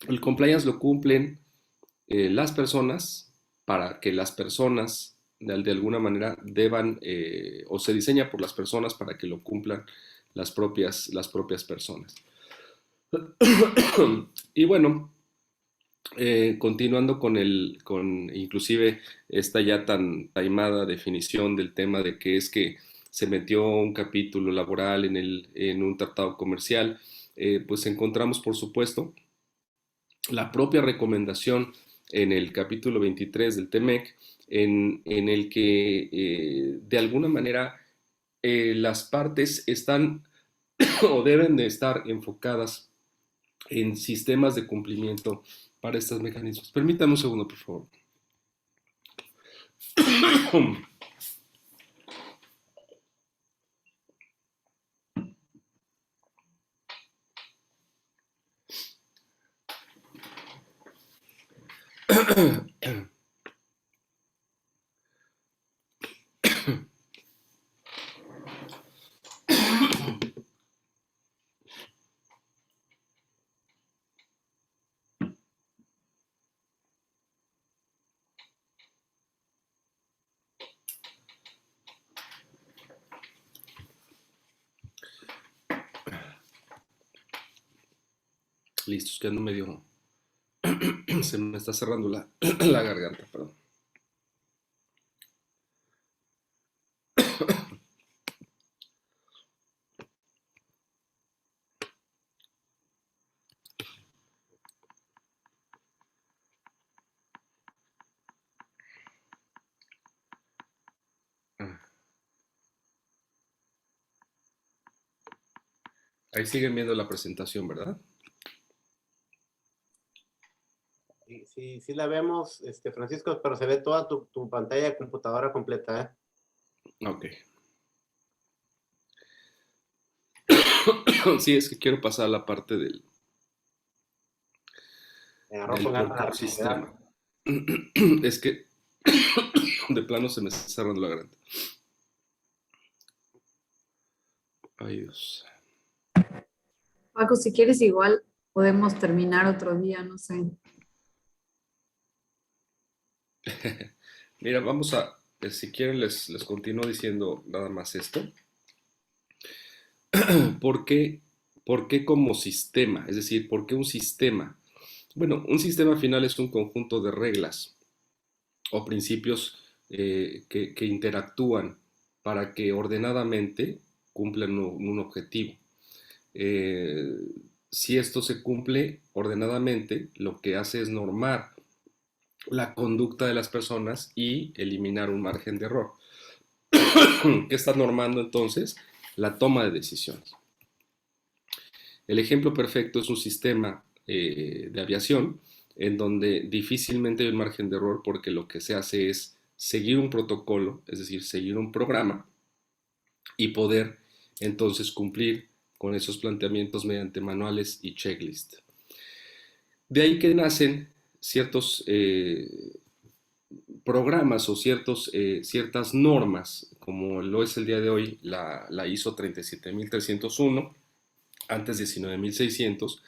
A: el compliance lo cumplen las personas para que las personas de alguna manera deban o se diseña por las personas para que lo cumplan las propias personas. Y bueno, continuando con inclusive esta ya tan taimada definición del tema de que es que se metió un capítulo laboral en un tratado comercial, pues encontramos, por supuesto, la propia recomendación en el capítulo 23 del TEMEC, en el que de alguna manera las partes están o deben de estar enfocadas en sistemas de cumplimiento para estos mecanismos. Permítame un segundo, por favor. Listo, es que ando medio... Se me está cerrando la garganta, perdón. Ahí siguen viendo la presentación, ¿verdad?
B: Sí, sí la vemos, Francisco, pero se ve toda tu pantalla de computadora completa, ¿eh?
A: Ok. Sí, es que quiero pasar a la parte del
B: Me agarró con ganas de
A: sistema.
B: respirar.
A: Es que de plano se me está cerrando la garganta. Ay, Dios.
C: Paco, si quieres igual podemos terminar otro día, no sé.
A: Mira, vamos a, si quieren les continúo diciendo nada más esto. ¿Por qué, ¿Por qué como sistema? Es decir, ¿por qué un sistema? Bueno, un sistema final es un conjunto de reglas o principios que interactúan para que ordenadamente cumplan un objetivo. Eh, si esto se cumple ordenadamente, lo que hace es normar la conducta de las personas y eliminar un margen de error. ¿Qué está normando entonces? La toma de decisiones. El ejemplo perfecto es un sistema de aviación en donde difícilmente hay un margen de error porque lo que se hace es seguir un protocolo, es decir, seguir un programa y poder entonces cumplir con esos planteamientos mediante manuales y checklist. De ahí que nacen ciertos programas o ciertas normas, como lo es el día de hoy la ISO 37301, antes 19600,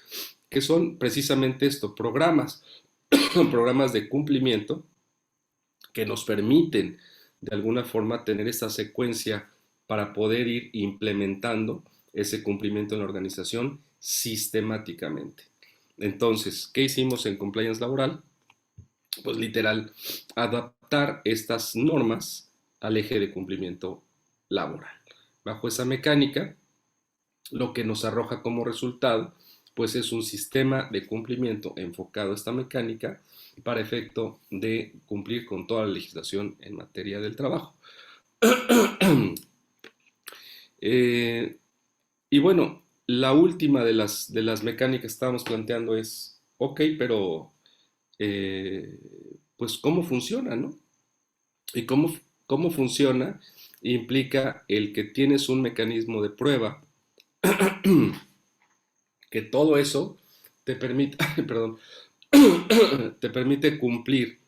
A: que son precisamente esto, programas, programas de cumplimiento que nos permiten de alguna forma tener esta secuencia para poder ir implementando ese cumplimiento en la organización sistemáticamente. Entonces, ¿qué hicimos en compliance laboral? Pues literal, adaptar estas normas al eje de cumplimiento laboral. Bajo esa mecánica, lo que nos arroja como resultado, pues es un sistema de cumplimiento enfocado a esta mecánica para efecto de cumplir con toda la legislación en materia del trabajo. Y bueno, la última de las mecánicas que estábamos planteando es, ok, pero pues cómo funciona, ¿no? Y cómo funciona implica el que tienes un mecanismo de prueba que todo eso te permite, perdón, te permite cumplir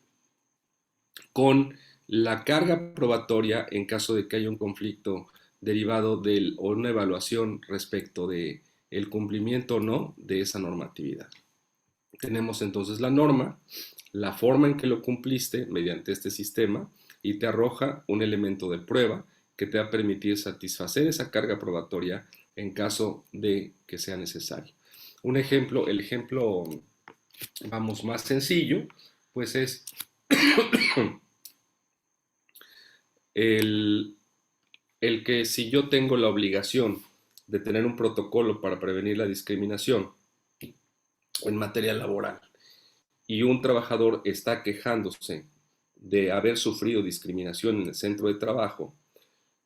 A: con la carga probatoria en caso de que haya un conflicto derivado de o una evaluación respecto de el cumplimiento o no de esa normatividad. Tenemos entonces la norma, la forma en que lo cumpliste mediante este sistema y te arroja un elemento de prueba que te va a permitir satisfacer esa carga probatoria en caso de que sea necesario. Un ejemplo, el ejemplo, vamos, más sencillo, pues es el, el que si yo tengo la obligación de tener un protocolo para prevenir la discriminación en materia laboral y un trabajador está quejándose de haber sufrido discriminación en el centro de trabajo,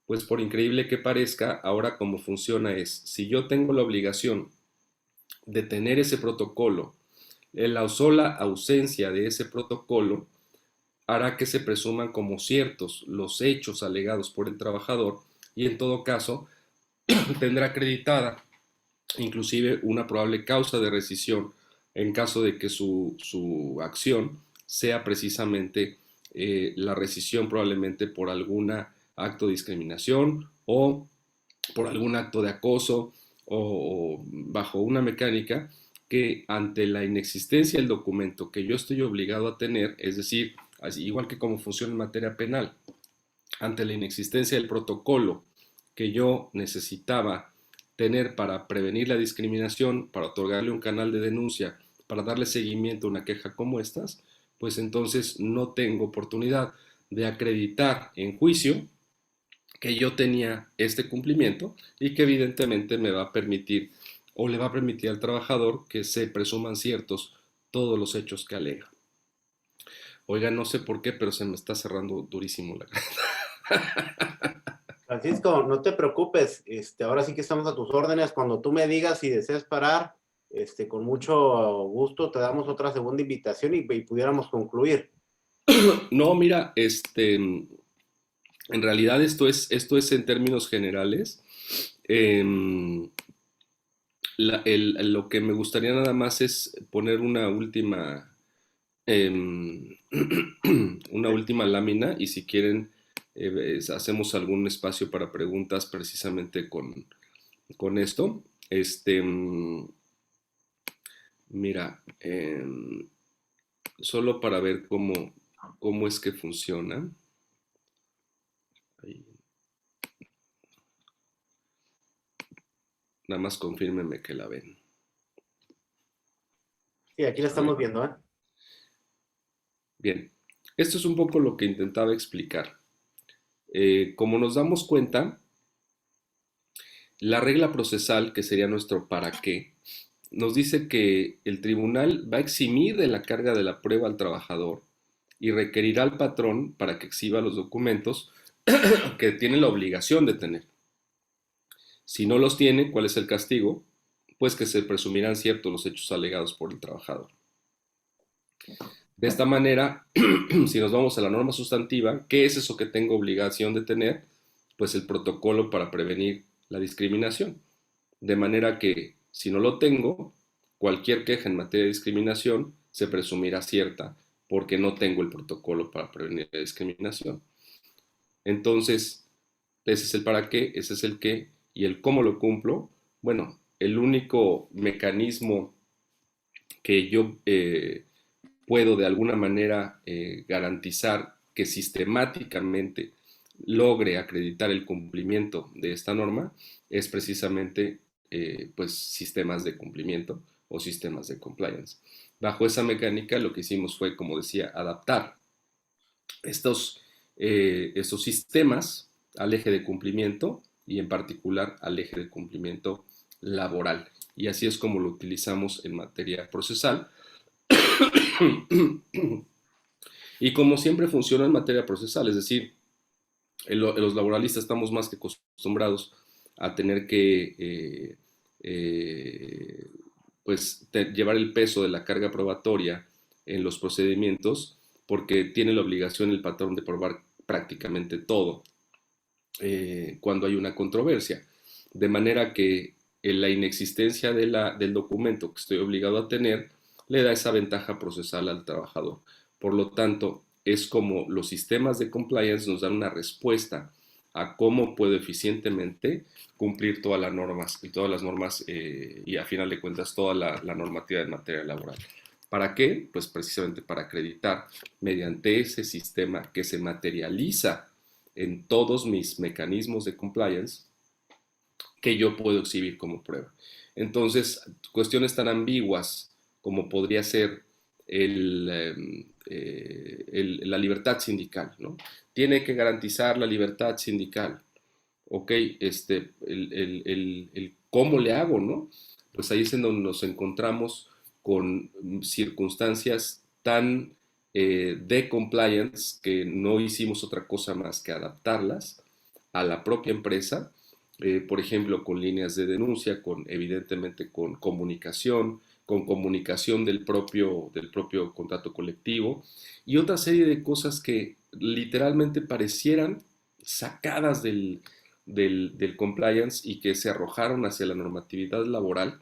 A: pues por increíble que parezca, ahora como funciona es, si yo tengo la obligación de tener ese protocolo, la sola ausencia de ese protocolo hará que se presuman como ciertos los hechos alegados por el trabajador y en todo caso tendrá acreditada inclusive una probable causa de rescisión en caso de que su acción sea precisamente la rescisión probablemente por algún acto de discriminación o por algún acto de acoso o bajo una mecánica que ante la inexistencia del documento que yo estoy obligado a tener, es decir, igual que como funciona en materia penal, ante la inexistencia del protocolo que yo necesitaba tener para prevenir la discriminación, para otorgarle un canal de denuncia, para darle seguimiento a una queja como estas, pues entonces no tengo oportunidad de acreditar en juicio que yo tenía este cumplimiento y que evidentemente me va a permitir o le va a permitir al trabajador que se presuman ciertos todos los hechos que alega. Oiga, no sé por qué, pero se me está cerrando durísimo la cara.
B: Francisco, no te preocupes, ahora sí que estamos a tus órdenes. Cuando tú me digas si deseas parar, con mucho gusto te damos otra segunda invitación y pudiéramos concluir.
A: No, mira, en realidad esto es en términos generales. Em, lo que me gustaría nada más es poner em, una última lámina y si quieren hacemos algún espacio para preguntas precisamente con esto. Mira, solo para ver cómo es que funciona. Ahí. Nada más confírmenme que la ven.
B: Sí, aquí la estamos viendo, ¿eh?
A: Bien, esto es un poco lo que intentaba explicar. Como nos damos cuenta, la regla procesal, que sería nuestro para qué, nos dice que el tribunal va a eximir de la carga de la prueba al trabajador y requerirá al patrón para que exhiba los documentos que tiene la obligación de tener. Si no los tiene, ¿cuál es el castigo? Pues que se presumirán ciertos los hechos alegados por el trabajador. De esta manera, si nos vamos a la norma sustantiva, ¿qué es eso que tengo obligación de tener? Pues el protocolo para prevenir la discriminación. De manera que, si no lo tengo, cualquier queja en materia de discriminación se presumirá cierta porque no tengo el protocolo para prevenir la discriminación. Entonces, ese es el para qué, ese es el qué y el cómo lo cumplo. Bueno, el único mecanismo que yo puedo de alguna manera garantizar que sistemáticamente logre acreditar el cumplimiento de esta norma es precisamente pues sistemas de cumplimiento o sistemas de compliance. Bajo esa mecánica lo que hicimos fue, como decía, adaptar estos sistemas al eje de cumplimiento y en particular al eje de cumplimiento laboral. Y así es como lo utilizamos en materia procesal. Y como siempre funciona en materia procesal, es decir, los laboralistas estamos más que acostumbrados a tener que pues, llevar el peso de la carga probatoria en los procedimientos porque tiene la obligación el patrón de probar prácticamente todo cuando hay una controversia. De manera que la inexistencia del documento que estoy obligado a tener le da esa ventaja procesal al trabajador. Por lo tanto, es como los sistemas de compliance nos dan una respuesta a cómo puedo eficientemente cumplir todas las normas y a final de cuentas toda la normativa en materia laboral. ¿Para qué? Pues precisamente para acreditar mediante ese sistema que se materializa en todos mis mecanismos de compliance que yo puedo exhibir como prueba. Entonces, cuestiones tan ambiguas como podría ser la libertad sindical, ¿no? Tiene que garantizar la libertad sindical ok, el cómo le hago, ¿no? Pues ahí es en donde nos encontramos con circunstancias tan de compliance que no hicimos otra cosa más que adaptarlas a la propia empresa, por ejemplo, con líneas de denuncia, con evidentemente con comunicación del propio contrato colectivo y otra serie de cosas que literalmente parecieran sacadas del compliance y que se arrojaron hacia la normatividad laboral.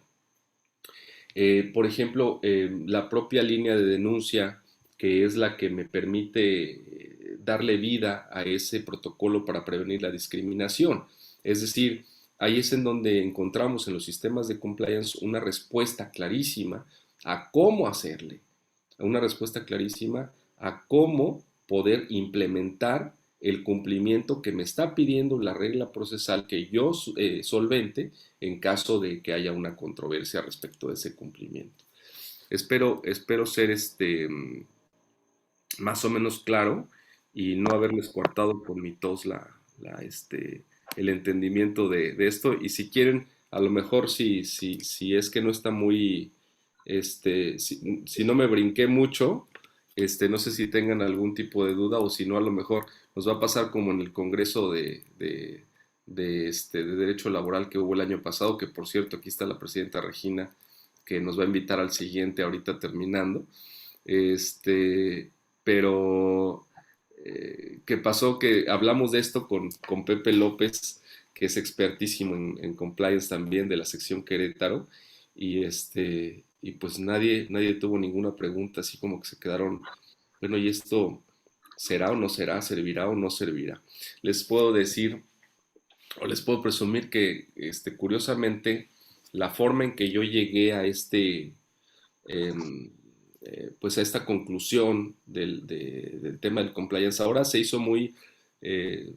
A: Por ejemplo, la propia línea de denuncia, que es la que me permite darle vida a ese protocolo para prevenir la discriminación. Es decir, ahí es en donde encontramos en los sistemas de compliance una respuesta clarísima a cómo hacerle, una respuesta clarísima a cómo poder implementar el cumplimiento que me está pidiendo la regla procesal que yo solvente en caso de que haya una controversia respecto de ese cumplimiento. Espero ser más o menos claro y no haberles coartado con mi tos el entendimiento de esto. Y si quieren, a lo mejor si es que no está muy, si no me brinqué mucho, no sé si tengan algún tipo de duda o si no, a lo mejor nos va a pasar como en el Congreso de Derecho Laboral que hubo el año pasado, que por cierto, aquí está la presidenta Regina, que nos va a invitar al siguiente ahorita terminando. Pero ¿qué pasó? Que hablamos de esto con Pepe López, que es expertísimo en compliance también de la sección Querétaro, y pues nadie tuvo ninguna pregunta, así como que se quedaron, bueno, ¿y esto será o no será? ¿Servirá o no servirá? Les puedo decir, o les puedo presumir que, curiosamente, la forma en que yo llegué a em, pues a esta conclusión del tema del compliance ahora se hizo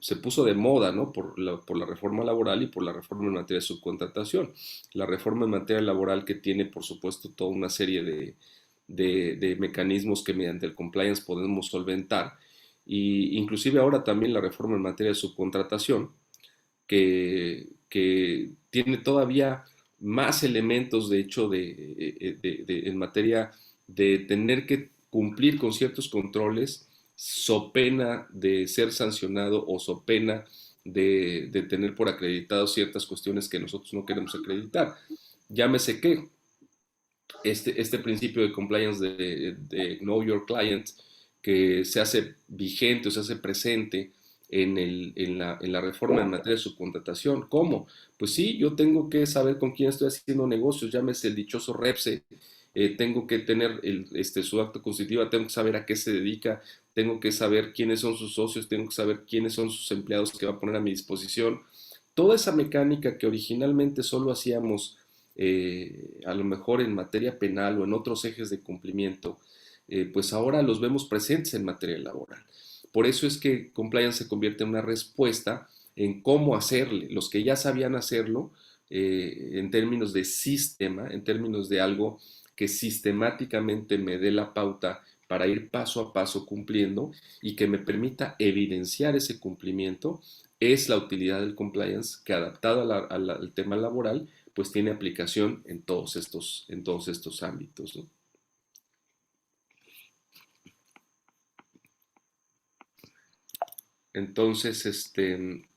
A: se puso de moda, ¿no? Por la reforma laboral y por la reforma en materia de subcontratación. La reforma en materia laboral que tiene, por supuesto, toda una serie de mecanismos que mediante el compliance podemos solventar, y inclusive ahora también la reforma en materia de subcontratación, que tiene todavía más elementos, de hecho, en materia de tener que cumplir con ciertos controles, so pena de ser sancionado o so pena de tener por acreditado ciertas cuestiones que nosotros no queremos acreditar. Llámese que este principio de compliance de Know Your Client, que se hace vigente o se hace presente en la reforma en materia de subcontratación. ¿Cómo? Pues sí, yo tengo que saber con quién estoy haciendo negocios, llámese el dichoso REPSE, tengo que tener su acta constitutiva, tengo que saber a qué se dedica, tengo que saber quiénes son sus socios, tengo que saber quiénes son sus empleados que va a poner a mi disposición. Toda esa mecánica que originalmente solo hacíamos a lo mejor en materia penal o en otros ejes de cumplimiento, pues ahora los vemos presentes en materia laboral. Por eso es que compliance se convierte en una respuesta en cómo hacerle. Los que ya sabían hacerlo, en términos de sistema, en términos de algo que sistemáticamente me dé la pauta para ir paso a paso cumpliendo y que me permita evidenciar ese cumplimiento, es la utilidad del compliance que, adaptado al tema laboral, pues tiene aplicación en todos estos ámbitos, ¿no? Entonces,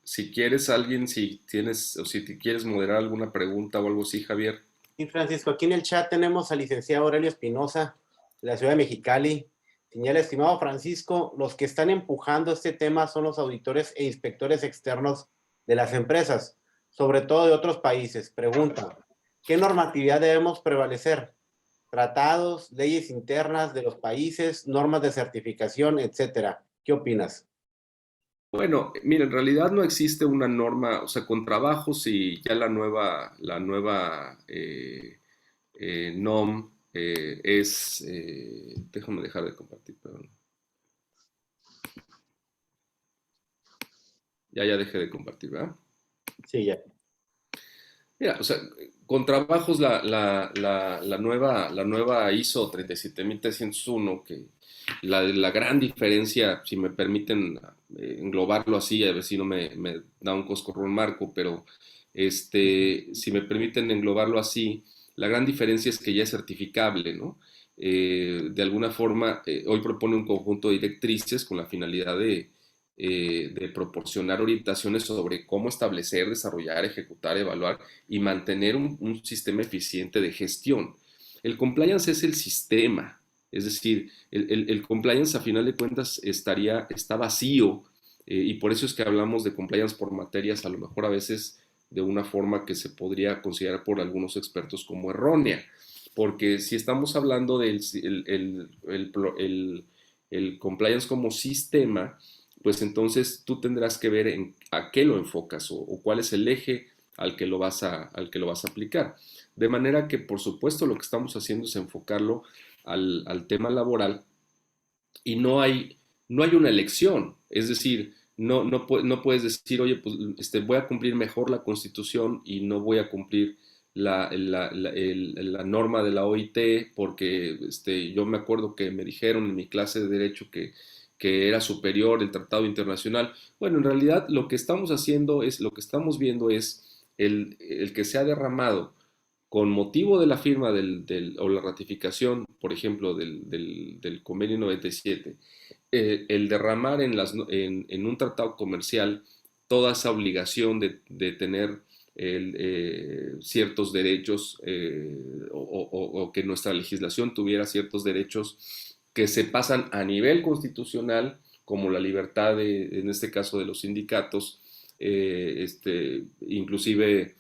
A: si quieres si tienes, o si te quieres moderar alguna pregunta o algo así, Javier.
B: Y Francisco, aquí en el chat tenemos al licenciado Aurelio Espinosa, de la ciudad de Mexicali. Señala, estimado Francisco, los que están empujando este tema son los auditores e inspectores externos de las empresas, sobre todo de otros países. Pregunta, ¿qué normatividad debemos prevalecer? Tratados, leyes internas de los países, normas de certificación, etcétera. ¿Qué opinas?
A: Bueno, mira, en realidad no existe una norma, o sea, con trabajos y ya la nueva NOM déjame dejar de compartir, perdón. Ya dejé de compartir, ¿verdad?
B: Sí, ya.
A: Mira, o sea, con trabajos la nueva ISO 37301, que la gran diferencia, si me permiten englobarlo así, a ver si no me da un coscorrón Marco, pero si me permiten englobarlo así, la gran diferencia es que ya es certificable, ¿no? De alguna forma, hoy propone un conjunto de directrices con la finalidad de proporcionar orientaciones sobre cómo establecer, desarrollar, ejecutar, evaluar y mantener un sistema eficiente de gestión. El compliance es el sistema, es decir, el compliance a final de cuentas está vacío, y por eso es que hablamos de compliance por materias, a lo mejor a veces de una forma que se podría considerar por algunos expertos como errónea, porque si estamos hablando del el compliance como sistema, pues entonces tú tendrás que ver a qué lo enfocas o cuál es el eje al que lo vas a aplicar. De manera que, por supuesto, lo que estamos haciendo es enfocarlo al tema laboral y no hay una elección. Es decir, no puedes decir, oye, pues voy a cumplir mejor la Constitución y no voy a cumplir la norma de la OIT porque yo me acuerdo que me dijeron en mi clase de Derecho que era superior el Tratado Internacional. Bueno, en realidad lo que estamos viendo es el que se ha derramado con motivo de la firma o la ratificación, por ejemplo, del convenio 97, el derramar en un tratado comercial toda esa obligación de tener ciertos derechos, o que nuestra legislación tuviera ciertos derechos que se pasan a nivel constitucional, como la libertad en este caso de los sindicatos, inclusive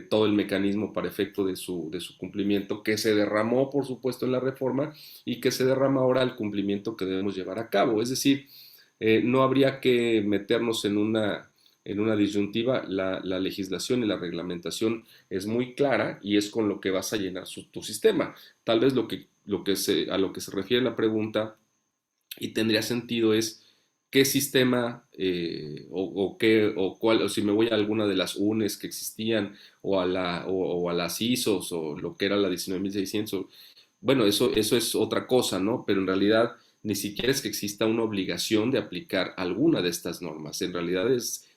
A: todo el mecanismo para efecto de su cumplimiento, que se derramó, por supuesto, en la reforma y que se derrama ahora al cumplimiento que debemos llevar a cabo. Es decir, no habría que meternos en una disyuntiva. La legislación y la reglamentación es muy clara y es con lo que vas a llenar tu sistema. Tal vez a lo que se refiere la pregunta y tendría sentido es qué sistema, o si me voy a alguna de las UNES que existían o a las ISOs o lo que era la 19.600. Bueno, eso es otra cosa, ¿no? Pero en realidad ni siquiera es que exista una obligación de aplicar alguna de estas normas. En realidad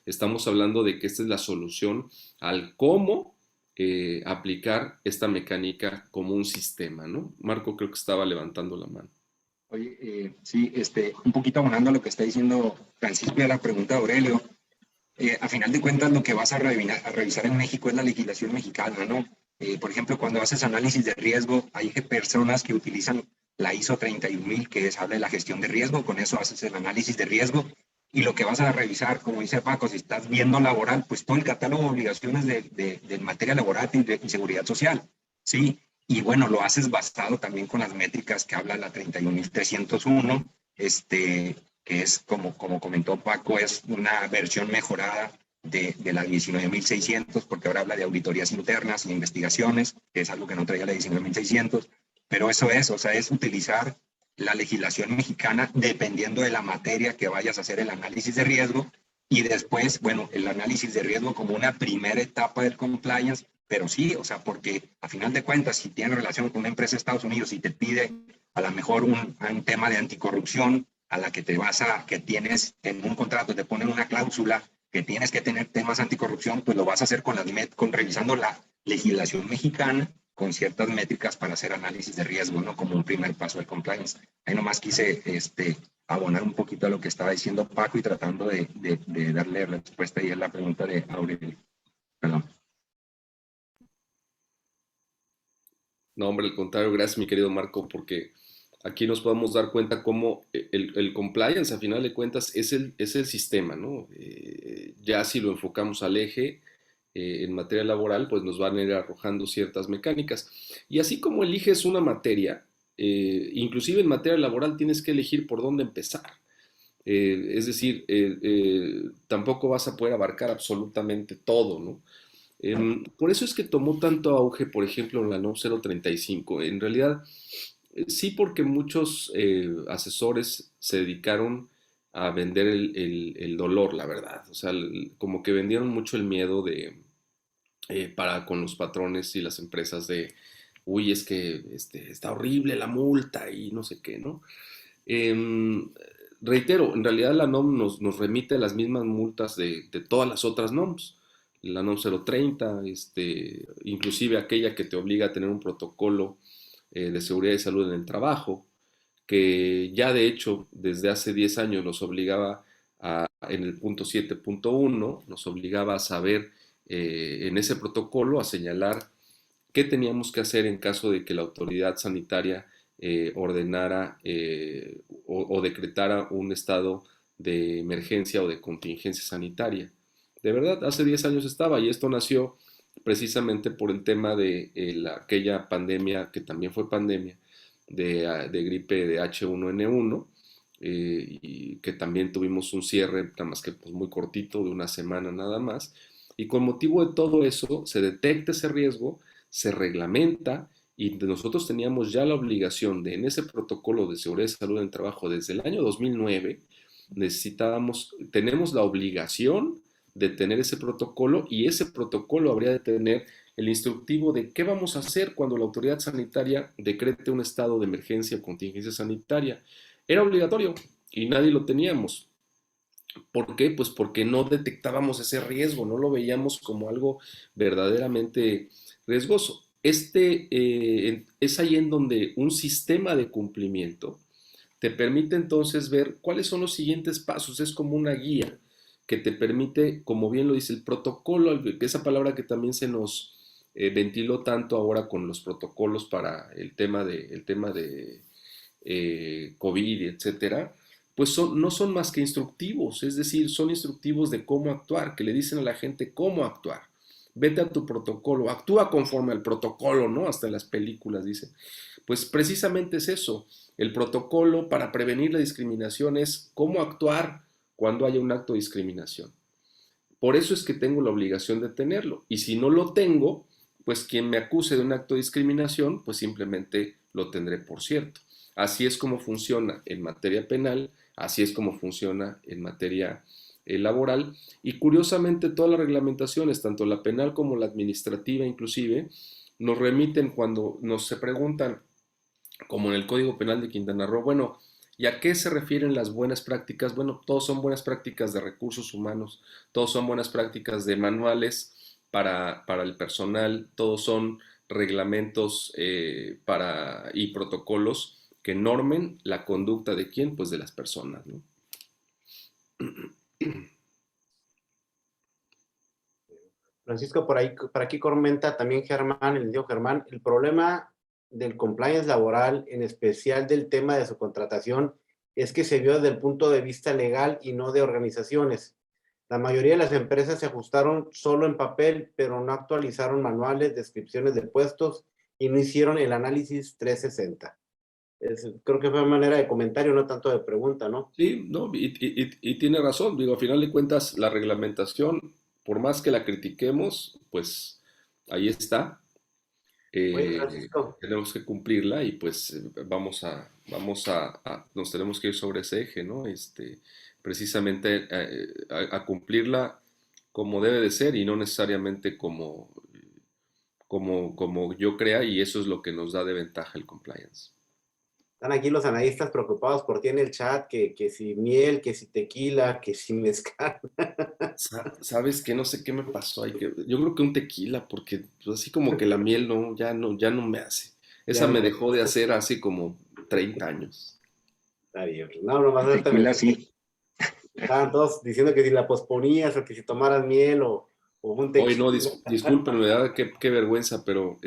A: estamos hablando de que esta es la solución al cómo aplicar esta mecánica como un sistema, ¿no? Marco creo que estaba levantando la mano.
D: Oye, sí, un poquito abonando a lo que está diciendo Francisco y a la pregunta de Aurelio, a final de cuentas lo que vas a revisar en México es la legislación mexicana, ¿no? Por ejemplo, cuando haces análisis de riesgo, hay personas que utilizan la ISO 31000, habla de la gestión de riesgo, con eso haces el análisis de riesgo, y lo que vas a revisar, como dice Paco, si estás viendo laboral, pues todo el catálogo de obligaciones de materia laboral y seguridad social, ¿sí? Y bueno, lo haces basado también con las métricas que habla la 31301, que es, como comentó Paco, es una versión mejorada de la 19.600, porque ahora habla de auditorías internas e investigaciones, que es algo que no traía la 19.600, pero eso es, o sea, es utilizar la legislación mexicana dependiendo de la materia que vayas a hacer el análisis de riesgo, y después, bueno, el análisis de riesgo como una primera etapa del compliance. Pero sí, o sea, porque a final de cuentas, si tiene relación con una empresa de Estados Unidos y te pide a lo mejor un tema de anticorrupción a la que que tienes en un contrato, te ponen una cláusula que tienes que tener temas anticorrupción, pues lo vas a hacer revisando la legislación mexicana con ciertas métricas para hacer análisis de riesgo, ¿no? Como un primer paso del compliance. Ahí nomás quise abonar un poquito a lo que estaba diciendo Paco y tratando de darle respuesta ahí a la pregunta de Aurelio. Perdón.
A: No, hombre, al contrario, gracias mi querido Marco, porque aquí nos podemos dar cuenta cómo el compliance, a final de cuentas, es el sistema, ¿no? Ya si lo enfocamos al eje en materia laboral, pues nos van a ir arrojando ciertas mecánicas. Y así como eliges una materia, inclusive en materia laboral tienes que elegir por dónde empezar. Es decir, tampoco vas a poder abarcar absolutamente todo, ¿no? Por eso es que tomó tanto auge, por ejemplo, la NOM 035. En realidad, sí, porque muchos asesores se dedicaron a vender el dolor, la verdad. O sea, como que vendieron mucho el miedo para con los patrones y las empresas uy, es que está horrible la multa y no sé qué, ¿no? Em, reitero, en realidad la NOM nos remite a las mismas multas de todas las otras NOMs. La NOM 030, inclusive aquella que te obliga a tener un protocolo de seguridad y salud en el trabajo, que ya de hecho desde hace 10 años nos obligaba en el punto 7.1, nos obligaba a saber en ese protocolo, a señalar qué teníamos que hacer en caso de que la autoridad sanitaria ordenara o decretara un estado de emergencia o de contingencia sanitaria. De verdad, hace 10 años estaba, y esto nació precisamente por el tema de aquella pandemia, que también fue pandemia, de gripe de H1N1, y que también tuvimos un cierre, nada más que pues, muy cortito, de una semana nada más, y con motivo de todo eso se detecta ese riesgo, se reglamenta, y nosotros teníamos ya la obligación de, en ese protocolo de seguridad y salud en el trabajo desde el año 2009, tenemos la obligación de tener ese protocolo, y ese protocolo habría de tener el instructivo de qué vamos a hacer cuando la autoridad sanitaria decrete un estado de emergencia o contingencia sanitaria. Era obligatorio y nadie lo teníamos. ¿Por qué? Pues porque no detectábamos ese riesgo, no lo veíamos como algo verdaderamente riesgoso. Es ahí en donde un sistema de cumplimiento te permite entonces ver cuáles son los siguientes pasos. Es como una guía que te permite, como bien lo dice el protocolo, esa palabra que también se nos ventiló tanto ahora con los protocolos para el tema de COVID, etcétera, pues no son más que instructivos, es decir, son instructivos de cómo actuar, que le dicen a la gente cómo actuar. Vete a tu protocolo, actúa conforme al protocolo, ¿no? Hasta en las películas dicen. Pues precisamente es eso. El protocolo para prevenir la discriminación es cómo actuar cuando haya un acto de discriminación. Por eso es que tengo la obligación de tenerlo. Y si no lo tengo, pues quien me acuse de un acto de discriminación, pues simplemente lo tendré por cierto. Así es como funciona en materia penal, así es como funciona en materia laboral, y curiosamente todas las reglamentaciones, tanto la penal como la administrativa inclusive, nos remiten cuando nos se preguntan, como en el Código Penal de Quintana Roo, bueno, ¿y a qué se refieren las buenas prácticas? Bueno, todos son buenas prácticas de recursos humanos, todos son buenas prácticas de manuales para el personal, todos son reglamentos y protocolos que normen la conducta de quién, pues de las personas, ¿no?
B: Francisco, por aquí comenta también Germán, el indio Germán, el problema del compliance laboral, en especial del tema de su contratación, es que se vio desde el punto de vista legal y no de organizaciones. La mayoría de las empresas se ajustaron solo en papel, pero no actualizaron manuales, descripciones de puestos y no hicieron el análisis 360. Creo que fue manera de comentario, no tanto de pregunta, ¿no?
A: Sí, no, y tiene razón, digo, a final de cuentas, la reglamentación, por más que la critiquemos, pues ahí está.
B: Oye,
A: eh,
B: Francisco,
A: Tenemos que cumplirla, y pues nos tenemos que ir sobre ese eje, ¿no? Precisamente a cumplirla como debe de ser, y no necesariamente como yo crea, y eso es lo que nos da de ventaja el compliance.
B: están aquí los analistas preocupados por ti en el chat, que si miel, que si tequila, que si mezcal.
A: ¿Sabes qué? No sé qué me pasó ahí. Yo creo que un tequila, porque pues, así como que la miel no, ya no me hace.
B: Ya
A: Esa
B: no
A: me
B: te...
A: dejó de hacer hace como 30 años.
B: Está bien. No, nomás
D: El
B: ahorita me...
D: tequila sí.
B: Estaban todos diciendo que si la posponías o que si tomaras miel o un
A: Hoy no,
B: tequila.
A: discúlpenme, ¿verdad? Qué vergüenza, pero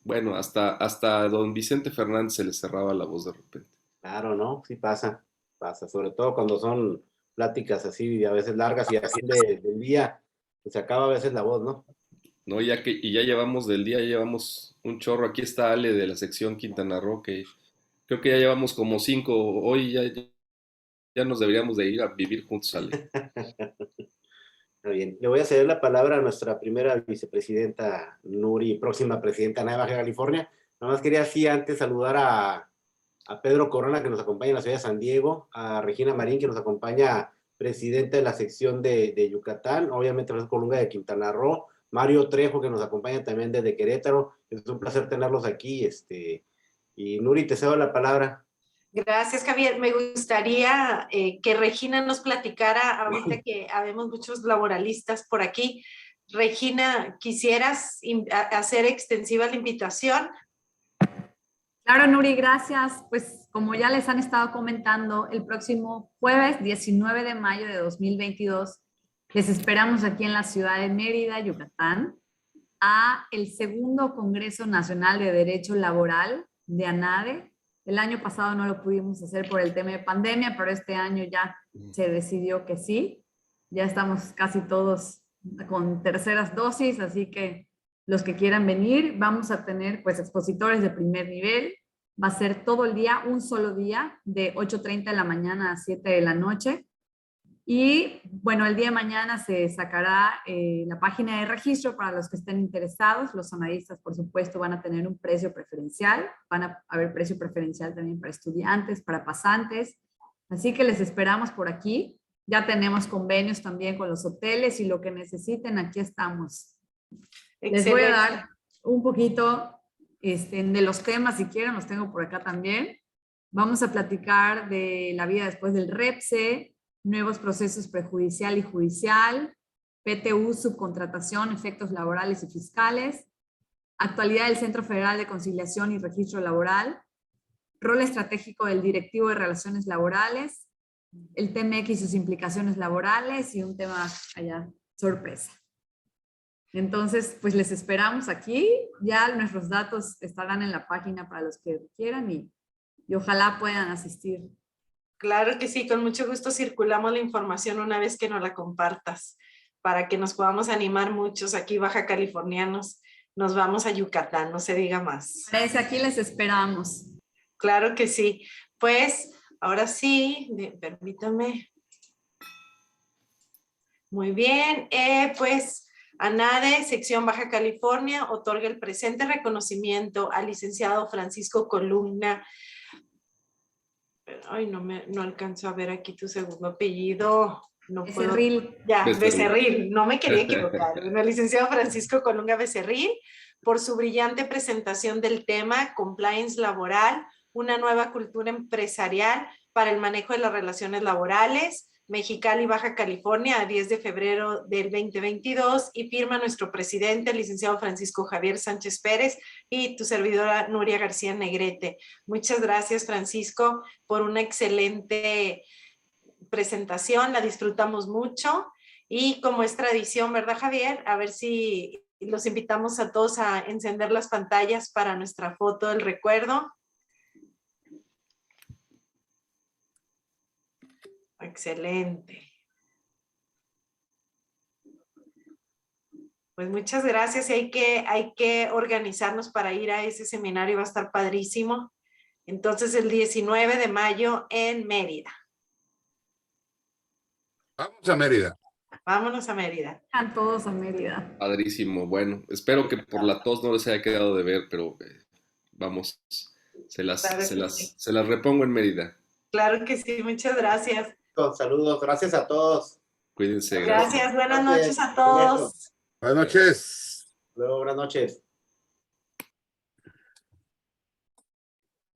A: bueno, hasta don Vicente Fernández se le cerraba la voz de repente.
B: Claro, ¿no? Sí pasa, sobre todo cuando son pláticas así a veces largas y así del día, pues se acaba a veces la voz, ¿no?
A: ¿No? Y ya llevamos del día, ya llevamos un chorro. Aquí está Ale de la sección Quintana Roo, que creo que ya llevamos como 5. Hoy ya nos deberíamos de ir a vivir juntos, Ale.
B: Está bien. Le voy a ceder la palabra a nuestra primera vicepresidenta Nuri, próxima presidenta de Nueva Baja California. Nada más quería así antes saludar a Pedro Corona, que nos acompaña en la ciudad de San Diego, a Regina Marín, que nos acompaña presidenta de la sección de Yucatán, obviamente Francisco Colunga de Quintana Roo, Mario Trejo, que nos acompaña también desde Querétaro. Es un placer tenerlos aquí. Y Nuri, te cedo la palabra.
E: Gracias, Javier. Me gustaría que Regina nos platicara, ahorita que habemos muchos laboralistas por aquí. Regina, ¿quisieras hacer extensiva la invitación?
C: Claro, Nuri, gracias. Pues como ya les han estado comentando, el próximo jueves 19 de mayo de 2022 les esperamos aquí en la ciudad de Mérida, Yucatán, a el segundo Congreso Nacional de Derecho Laboral de ANADE. El año pasado no lo pudimos hacer por el tema de pandemia, pero este año ya se decidió que sí. Ya estamos casi todos con terceras dosis, así que los que quieran venir, vamos a tener pues expositores de primer nivel. Va a ser todo el día, un solo día, de 8:30 de la mañana a 7 de la noche. Y bueno, el día de mañana se sacará la página de registro para los que estén interesados. Los analistas, por supuesto, van a tener un precio preferencial. Van a haber precio preferencial también para estudiantes, para pasantes. Así que les esperamos por aquí. Ya tenemos convenios también con los hoteles y lo que necesiten, aquí estamos. Les voy a dar un poquito de los temas, si quieren, los tengo por acá también. Vamos a platicar de la vida después del REPSE, nuevos procesos prejudicial y judicial, PTU, subcontratación, efectos laborales y fiscales, actualidad del Centro Federal de Conciliación y Registro Laboral, rol estratégico del Directivo de Relaciones Laborales, el TMX y sus implicaciones laborales y un tema allá, sorpresa. Entonces, pues les esperamos aquí. Ya nuestros datos estarán en la página para los que quieran y ojalá puedan asistir.
E: Claro que sí, con mucho gusto circulamos la información una vez que nos la compartas, para que nos podamos animar muchos aquí baja californianos. Nos vamos a Yucatán, no se diga más.
C: Pues aquí les esperamos.
E: Claro que sí. Pues ahora sí, permítame. Muy bien, pues ANADE, sección Baja California, otorga el presente reconocimiento al licenciado Francisco Columna. Ay, no alcanzo a ver aquí tu segundo apellido. No
C: Becerril.
E: puedo. Ya, Becerril. No me quería equivocar. El licenciado Francisco Colunga Becerril, por su brillante presentación del tema Compliance Laboral, una nueva cultura empresarial para el manejo de las relaciones laborales, Mexicali, Baja California, a 10 de febrero del 2022, y firma nuestro presidente, el licenciado Francisco Javier Sánchez Pérez, y tu servidora Nuria García Negrete. Muchas gracias, Francisco, por una excelente presentación, la disfrutamos mucho, y como es tradición, ¿verdad, Javier? A ver si los invitamos a todos a encender las pantallas para nuestra foto del recuerdo. Excelente. Pues muchas gracias. Hay que organizarnos para ir a ese seminario, va a estar padrísimo. Entonces, el 19 de mayo en Mérida.
F: Vamos a Mérida.
E: Vámonos a Mérida.
C: A todos a Mérida.
A: Padrísimo. Bueno, espero que por la tos no les haya quedado de ver, pero vamos, se las repongo en Mérida.
E: Claro que sí, muchas gracias.
B: Saludos, gracias a todos.
A: Cuídense.
E: Gracias, buenas noches a todos.
F: Buenas noches.
B: Luego, buenas noches.